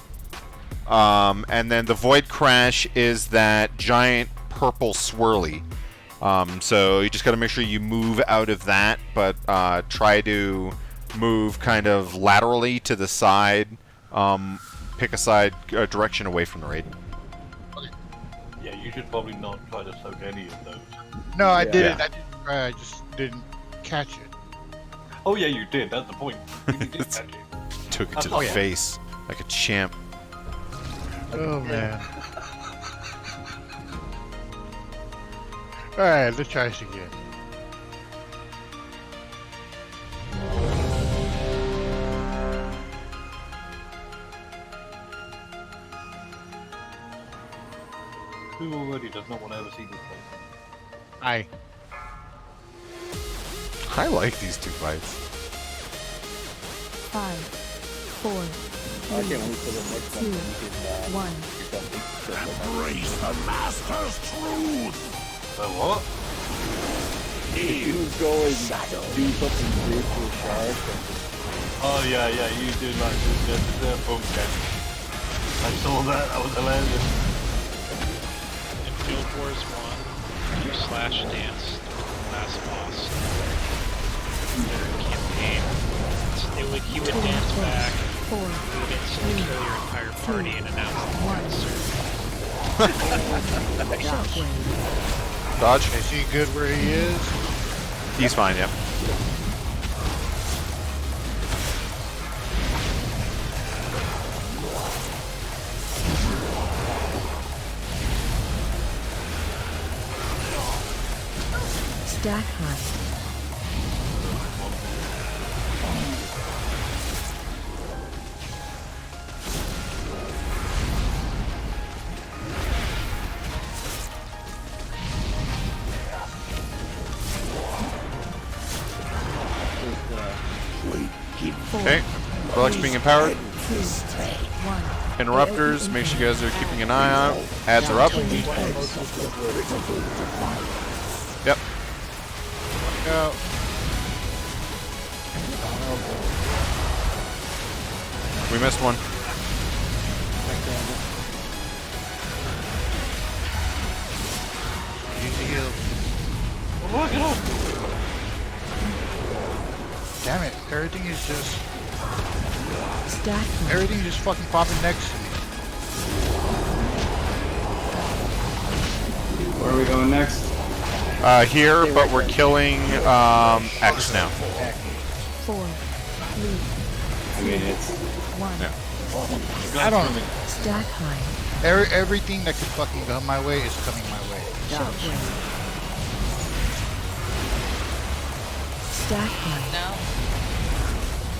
And then the void crash is that giant purple swirly. So you just got to make sure you move out of that, but try to move kind of laterally to the side. Pick a side direction away from the raid. Yeah, you should probably not try to soak any of those. No, I didn't. I didn't try. I just didn't catch it. Oh yeah, you did. That's the point. You did catch it. Took it to the face like a champ. Oh man. Alright, let's try this again. Who already does not want to ever see this place? I like these two fights. 5, 4, I can't wait for the next 2, one. 1. Embrace the Master's truth! What? If you go and do something big for a shark. Oh yeah, you did like the boom cat. I saw that. That was hilarious. In Guild Wars 1, you slash dance the last boss in the campaign. He would dance back, he would instantly kill your entire party and announce the answer. Dodge. Is he good where he is? He's fine, yeah. Stack high. Okay, Relics being empowered. Interrupters, make sure you guys are keeping an eye out. Ads are up. Yep. Go. We missed one. Easy heal. Look it up. Damn it, everything is just... Stack high. Everything just fucking popping next to me. Where are we going next? Here, but we're killing X now. 4, 3, 2, I mean, it's One. I don't. Stack high. Everything that could fucking come my way is coming my way. Shockwave. Stack high. No.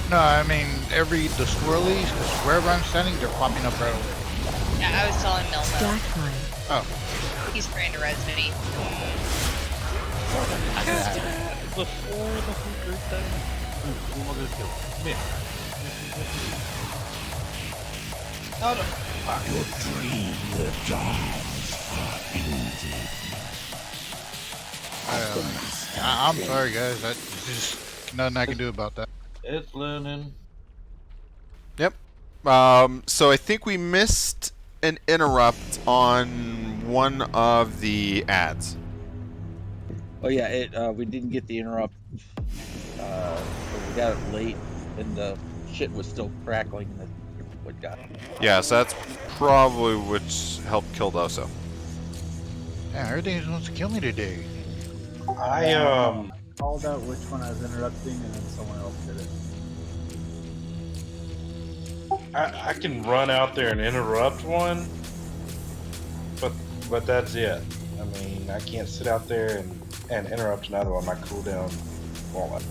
No, I mean the swirlies, because wherever I'm standing, they're popping up right away. Yeah, I was telling Mel no. Stack high. Oh. He's trying to res me. Before the whole group died. We're gonna kill him. Come here. Your dream will die. I'm sorry, guys. That's just nothing I can do about that. It's learning. Yep. So I think we missed an interrupt on one of the ads. Oh yeah, we didn't get the interrupt. We got it late, and the shit was still crackling. That what got it. Yeah, so that's probably which helped kill Doso. Yeah, everything wants to kill me today. I called out which one I was interrupting, and then someone else did it. I can run out there and interrupt one, but that's it. I mean, I can't sit out there and interrupt another one. My cooldown won't let.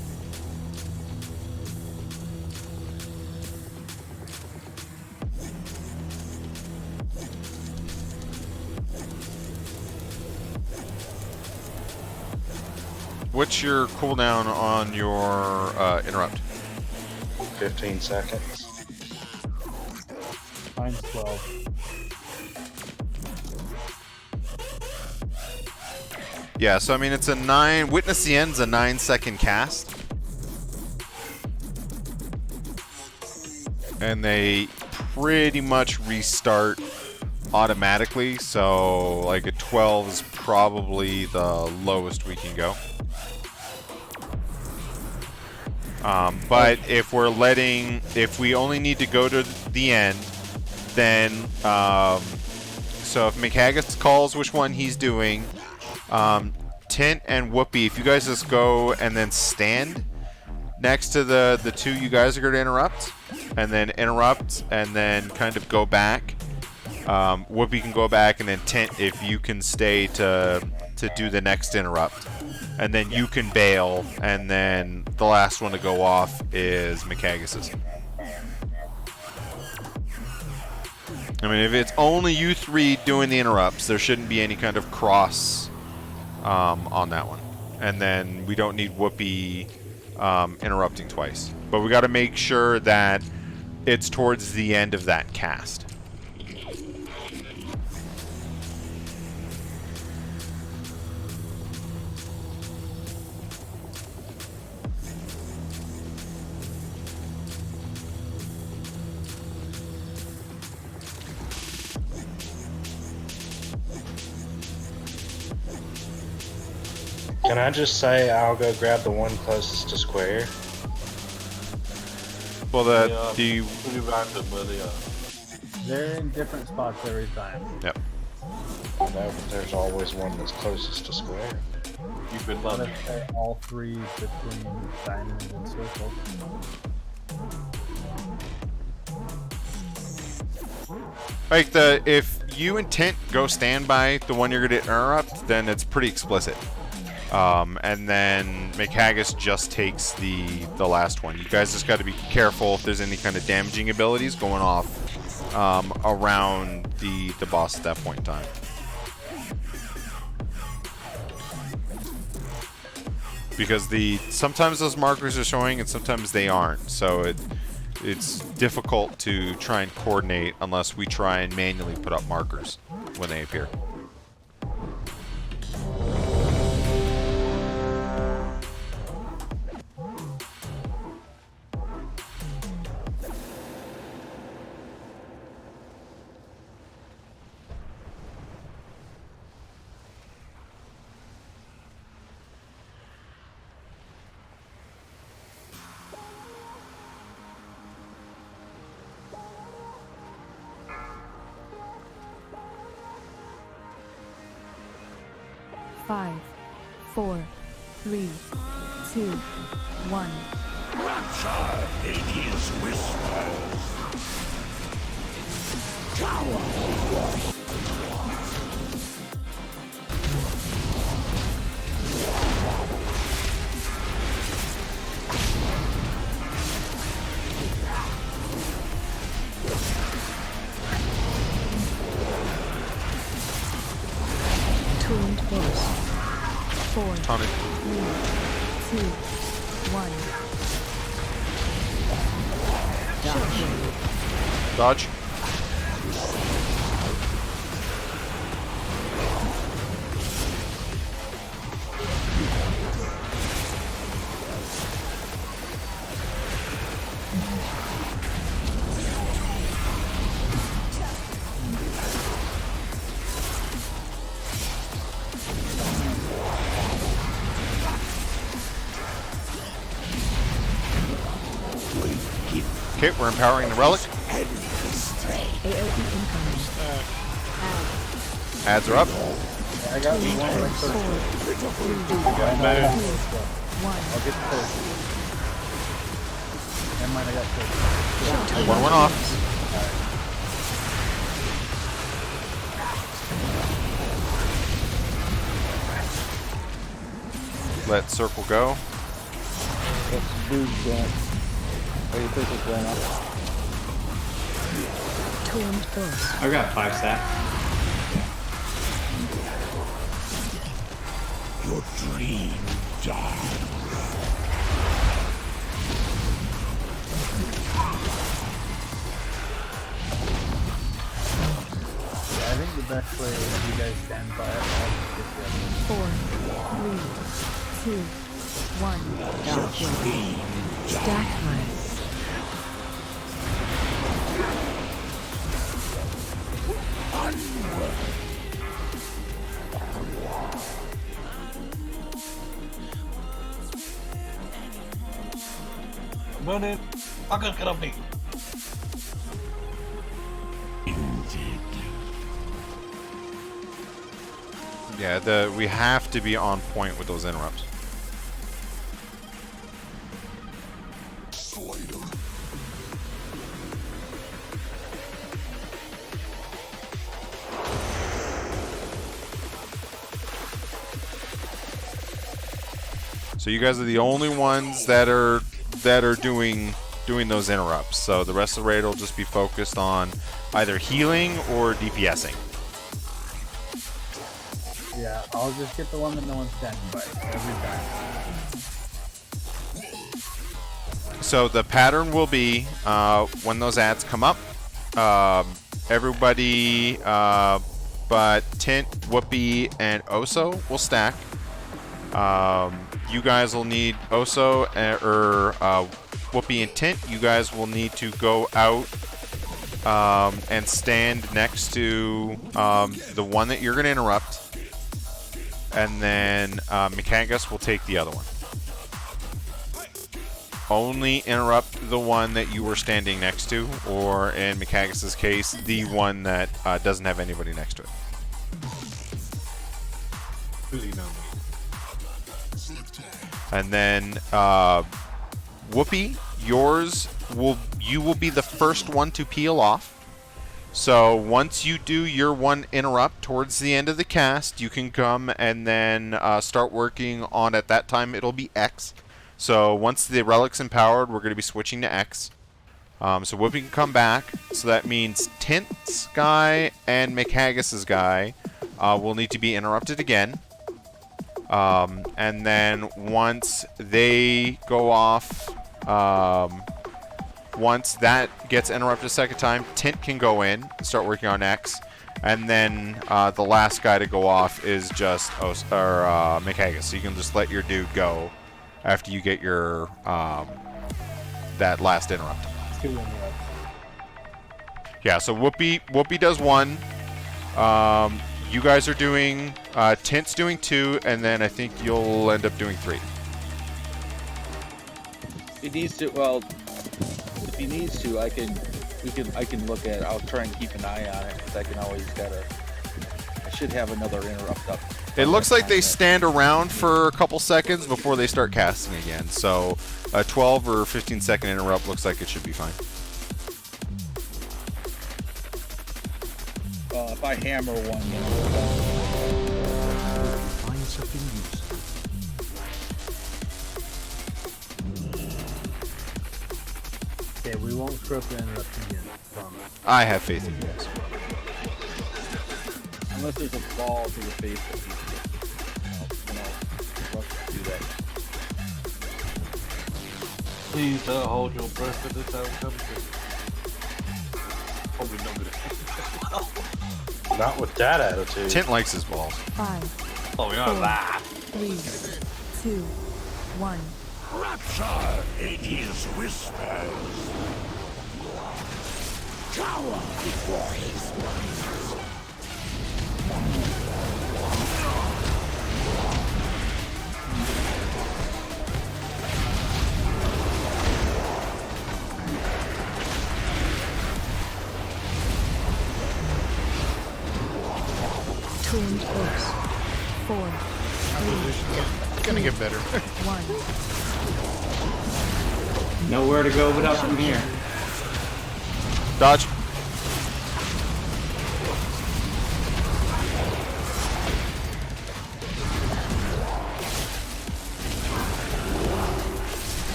What's your cooldown on your interrupt? 15 seconds. Mine's 12. Yeah, so I mean it's a 9. Witness the End's a 9-second cast. And they pretty much restart automatically, so like a 12 is probably the lowest we can go. But if we only need to go to the end, then, so if McHaggis calls which one he's doing, Tint and Whoopi, if you guys just go and then stand next to the two you guys are going to interrupt, and then kind of go back. Whoopi can go back, and then Tint, if you can stay to do the next interrupt. And then you can bail, and then the last one to go off is McHaggis's. I mean, if it's only you three doing the interrupts, there shouldn't be any kind of cross on that one. And then we don't need Whoopi interrupting twice. But we got to make sure that it's towards the end of that cast. Can I just say I'll go grab the one closest to square? Well, pretty random where they are. They're in different spots every time. Yep. I know, but there's always one that's closest to square. You've been Let's lucky. say all three between diamond and circle. Like if you intent go stand by the one you're going to interrupt, then it's pretty explicit. And then McHaggis just takes the last one. You guys just got to be careful if there's any kind of damaging abilities going off around the boss at that point in time. Because sometimes those markers are showing and sometimes they aren't. So it's difficult to try and coordinate unless we try and manually put up markers when they appear. Five, 4, 3, 2, 2, 1. Rapture, hideous whispers. Coward. Tuned force. 4, 3, Tonic. 2, 1. Dodge. Okay, we're empowering the relic. AOE incoming. Ads are up. I got one like 4, 3, 2, 1. I'll get the first. Never mind, I got first. One went off. Let circle go. Got some dudes going. Oh, you think it's going up? Tuned force. I've got 5 stack. Your dream dies. Yeah, I think the best way is you guys stand by it. I'll just get the other 4, 3, 2, 1. Stack high. Burn it. Fuckers, get off me. Yeah, we have to be on point with those interrupts. So you guys are the only ones that are doing those interrupts. So the rest of the raid will just be focused on either healing or DPSing. Yeah, I'll just get the one that no one's standing by every time. So the pattern will be when those ads come up, everybody but Tint, Whoopi, and Oso will stack. You guys will need Oso or Whoopi and Tint. You guys will need to go out and stand next to the one that you're going to interrupt. And then Mikagus will take the other one. Only interrupt the one that you were standing next to, or in Mikagus' case, the one that doesn't have anybody next to it. And then Whoopi, you will be the first one to peel off. So once you do your one interrupt towards the end of the cast, you can come and then start working on, at that time it'll be X. So once the relic's empowered, we're going to be switching to X. So Whoopi can come back. So that means Tint's guy and Mikagus' guy will need to be interrupted again. And then once they go off, once that gets interrupted a second time, Tint can go in and start working on X. And then the last guy to go off is just Mikagus. So you can just let your dude go after you get your that last interrupt. Yeah, so Whoopi does one. You guys are doing Tint's doing 2, and then I think you'll end up doing 3. He needs to. Well, if he needs to, I can look at it. I'll try and keep an eye on it, because I can always I should have another interrupt up. It looks like they stand around for a couple seconds before they start casting again. So a 12 or 15 second interrupt looks like it should be fine. If I hammer one, Find something useful. Okay, we won't screw up the interrupt again. Promise. I have faith in you guys. unless there's a ball to the face that rush to do that. Please don't hold your breath for this outcome. Probably not good. Not with that attitude. Tint likes his balls. 5, Oh, we know that. 3, 2, 1. Rapture in his whispers. Cower before his might. 2 and close. 4, 3, It's gonna get better. 1. Nowhere to go but up from here. Dodge.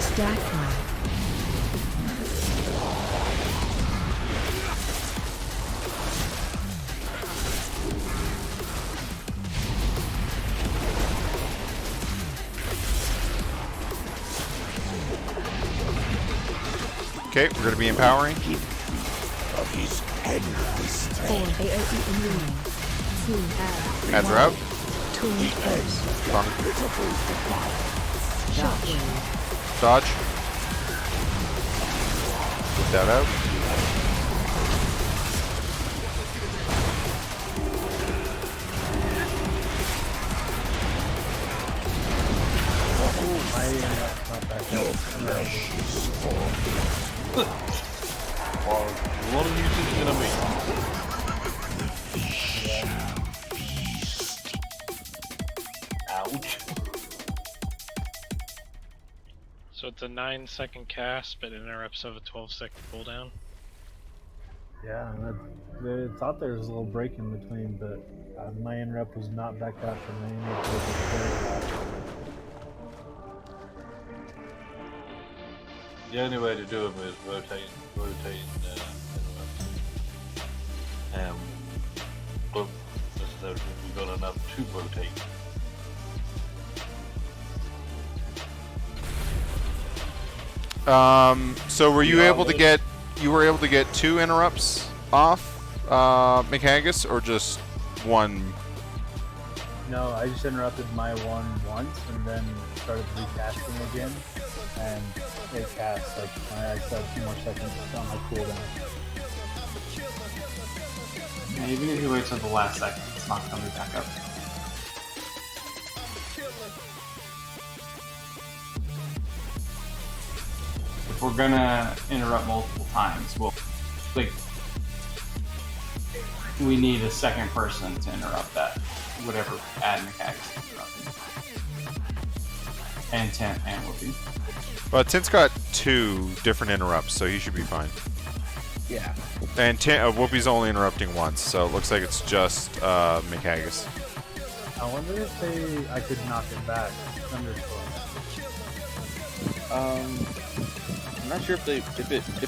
Stack high. Okay, we're going to be empowering. Of his endless 4, AOE immunity. 2, add. Ads are out. 2 and close. Shockwave. Dodge. Get that out. Well, what are you thinking of me? Ouch. So it's a 9-second cast, but interrupts of a 12-second cooldown. Yeah, I thought there was a little break in between, but my interrupt was not back out for me. It was very loud. The only way to do them is rotating but we've got enough to rotate. So were you able to get 2 interrupts off McHaggis, or just 1? No, I just interrupted my one once and then started recasting again, and it cast like I still have 2 more seconds on my cooldown. Yeah, even if you wait till the last second, it's not coming back up. If we're gonna interrupt multiple times, we need a second person to interrupt that, whatever ad mechanics is interrupting. And Tint and Whoopi. Well, Tint's got 2 different interrupts, so he should be fine. Yeah. And Whoopi's only interrupting once, so it looks like it's just McHaggis. I wonder if I could knock it back. Thunderstorm. I'm not sure if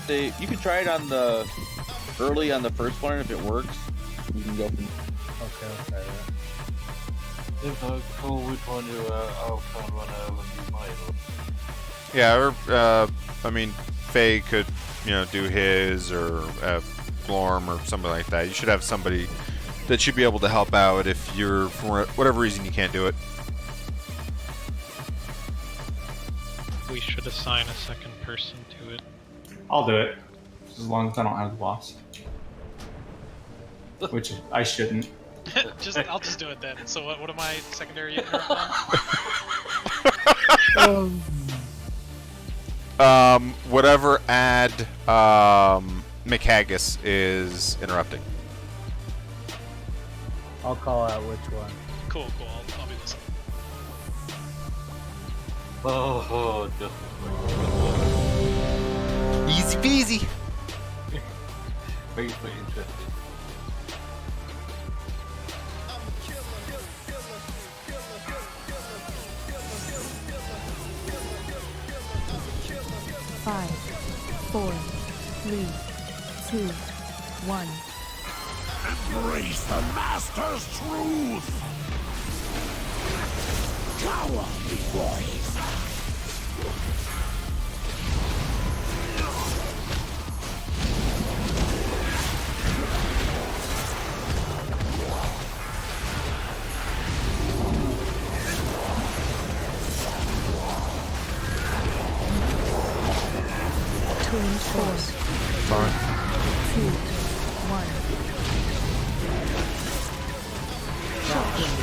they you can try it on the early on the first one, and if it works, you can go from. Okay, I'll try that. If I call which one I'll try and run over my Yeah, or I mean, Faye could, do his, or Glorm or something like that. You should have somebody that should be able to help out if you're, for whatever reason, you can't do it. We should assign a second person to it. I'll do it, as long as I don't have the boss. Which I shouldn't. I'll just do it then. So what am I secondary interrupt on? Whatever ad McHaggis is interrupting. I'll call out which one. Cool. I'll be listening. Oh, just Easy peasy. very interesting. Five, four, three, two, one. Embrace the Master's truth! Cower before his Twin force. Fine. 2, 1. Shocking.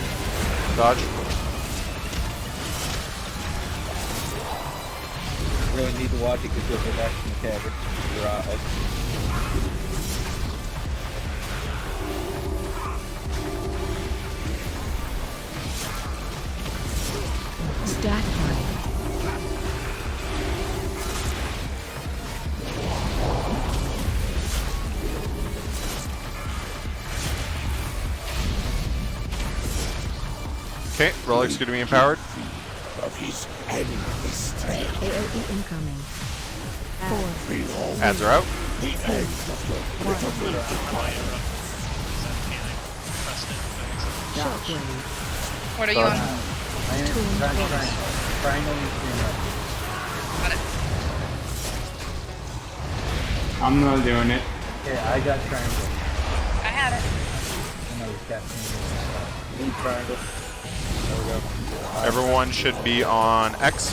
Dodge. Really need to watch it because you'll go back to the cabin. You're out. Stack line. Okay, Relic's going to be empowered. of his endless strength. AOE incoming. 4, Behold Ads are out. the end of your bitter shockwave. What are you on? Triangle and stream. Got it. I'm not doing it. Okay, I got triangle. I had it. I know he's casting. Need triangle. There we go. Everyone should be on X.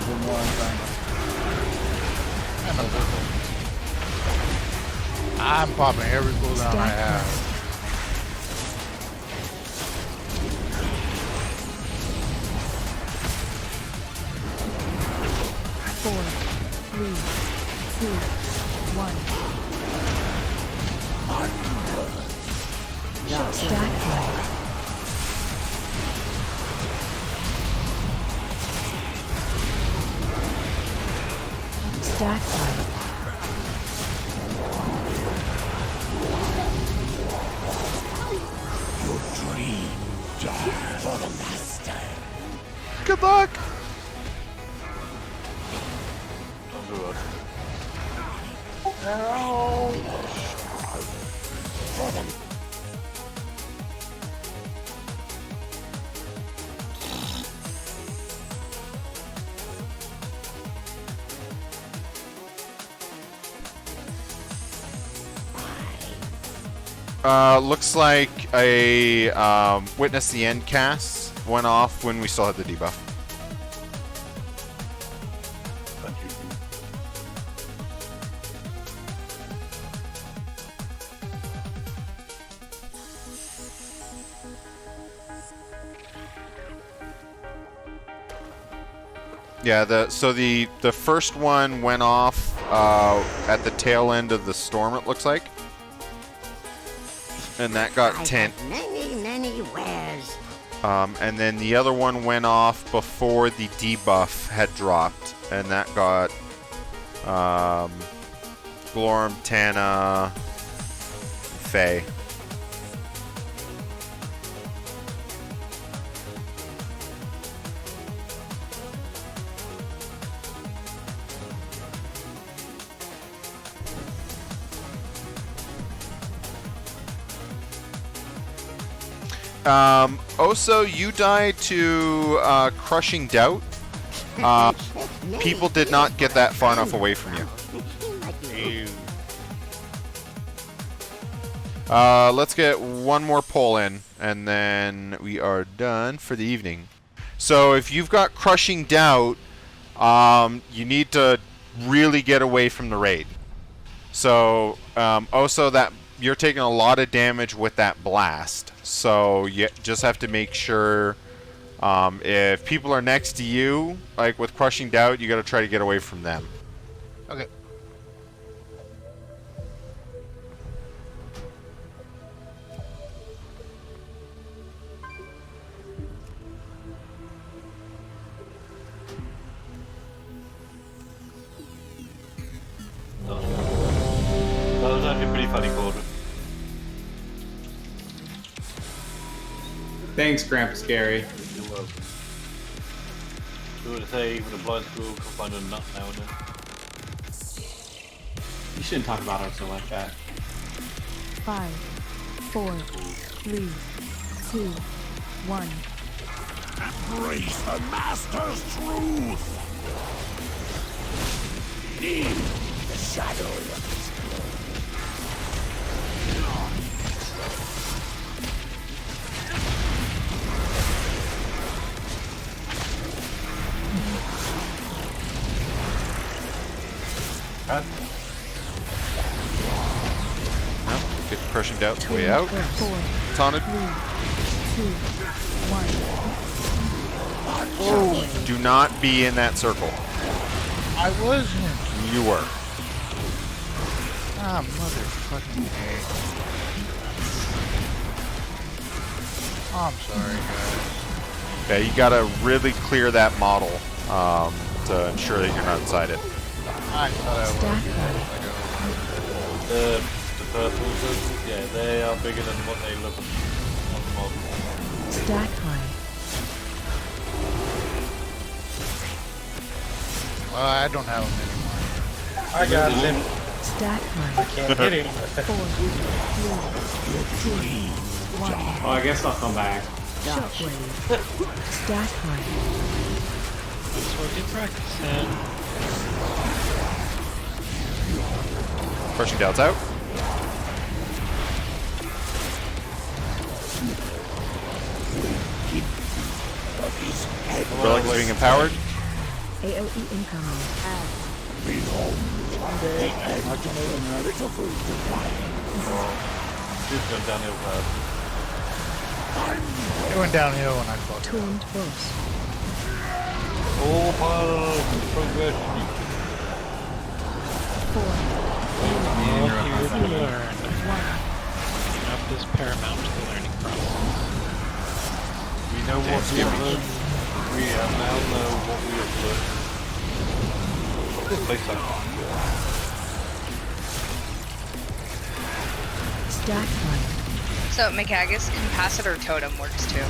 One more on triangle. I'm popping every cooldown I have. Four, three, two, one. Stack line. Stack line. your dream died for the Master. Good luck. Looks like a Witness the End cast went off when we still had the debuff. Yeah, the first one went off at the tail end of the storm, it looks like. And that got I 10. have many wares. And then the other one went off before the debuff had dropped, and that got Glorm, Tana, Faye. Oso, you died to Crushing Doubt. People did not get that far enough away from you. Let's get one more poll in, and then we are done for the evening. So if you've got Crushing Doubt, you need to really get away from the raid. So Oso, that you're taking a lot of damage with that blast. So you just have to make sure if people are next to you, like with Crushing Doubt, you got to try to get away from them. Okay. You're pretty funny, Gordon. Thanks, Grandpa Scary. You're welcome. You would say even a blind squirrel can find a nut now and then. You shouldn't talk about Arthur like that. 5, 4, 3, 2, 1. Embrace the Master's truth! Need the shadow. Cut. No, get crushing doubts way out. Taunted. 3, 2, 1. Oh, do not be in that circle. I wasn't. You were. Ah, motherfucking A. Oh, I'm sorry, guys. Yeah, you gotta really clear that model to ensure that you're not inside it. I thought I was. The purple circles, yeah, they are bigger than what they look on the model. Stack high. Well, I don't have them anymore. I got him. Stack high. I can't hit him. 4, 3, 2, 1. Oh, I guess I'll come back. Shockwave. Stack high. That's what you practice in. Crushing doubts out. Relic is being empowered. AOE incoming. This went downhill fast. It went downhill when I fought. Twinned burst. All part of progression. 4, All here to 3, learn. 1. Enough is paramount to the learning process. We know what we have learned. We now know what we have learned. What's this place like? Stack high. So Mikagus capacitor totem works too.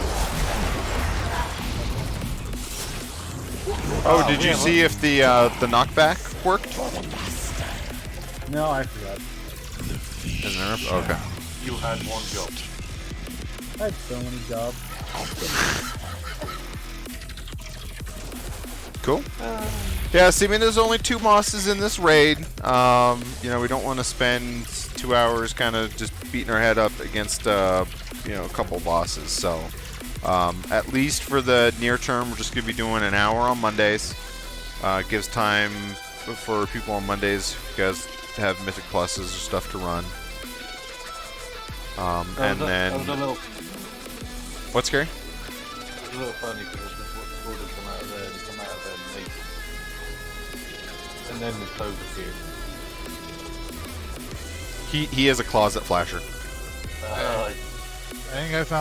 Oh, did you see if the knockback worked? No, I forgot. Isn't there? Okay. You had one job. I had so many jobs. Cool. Yeah, see, I mean, there's only 2 bosses in this raid. You know, we don't want to spend 2 hours kind of just beating our head up against, you know, a couple bosses. So, at least for the near term, we're just going to be doing an hour on Mondays. Gives time for people on Mondays if you guys have Mythic Pluses or stuff to run. And then... That was a little... What's scary? It was a little funny because I just watched Gordon come out of there and come out of there naked. And then his clothes appeared. He is a closet flasher. I think I found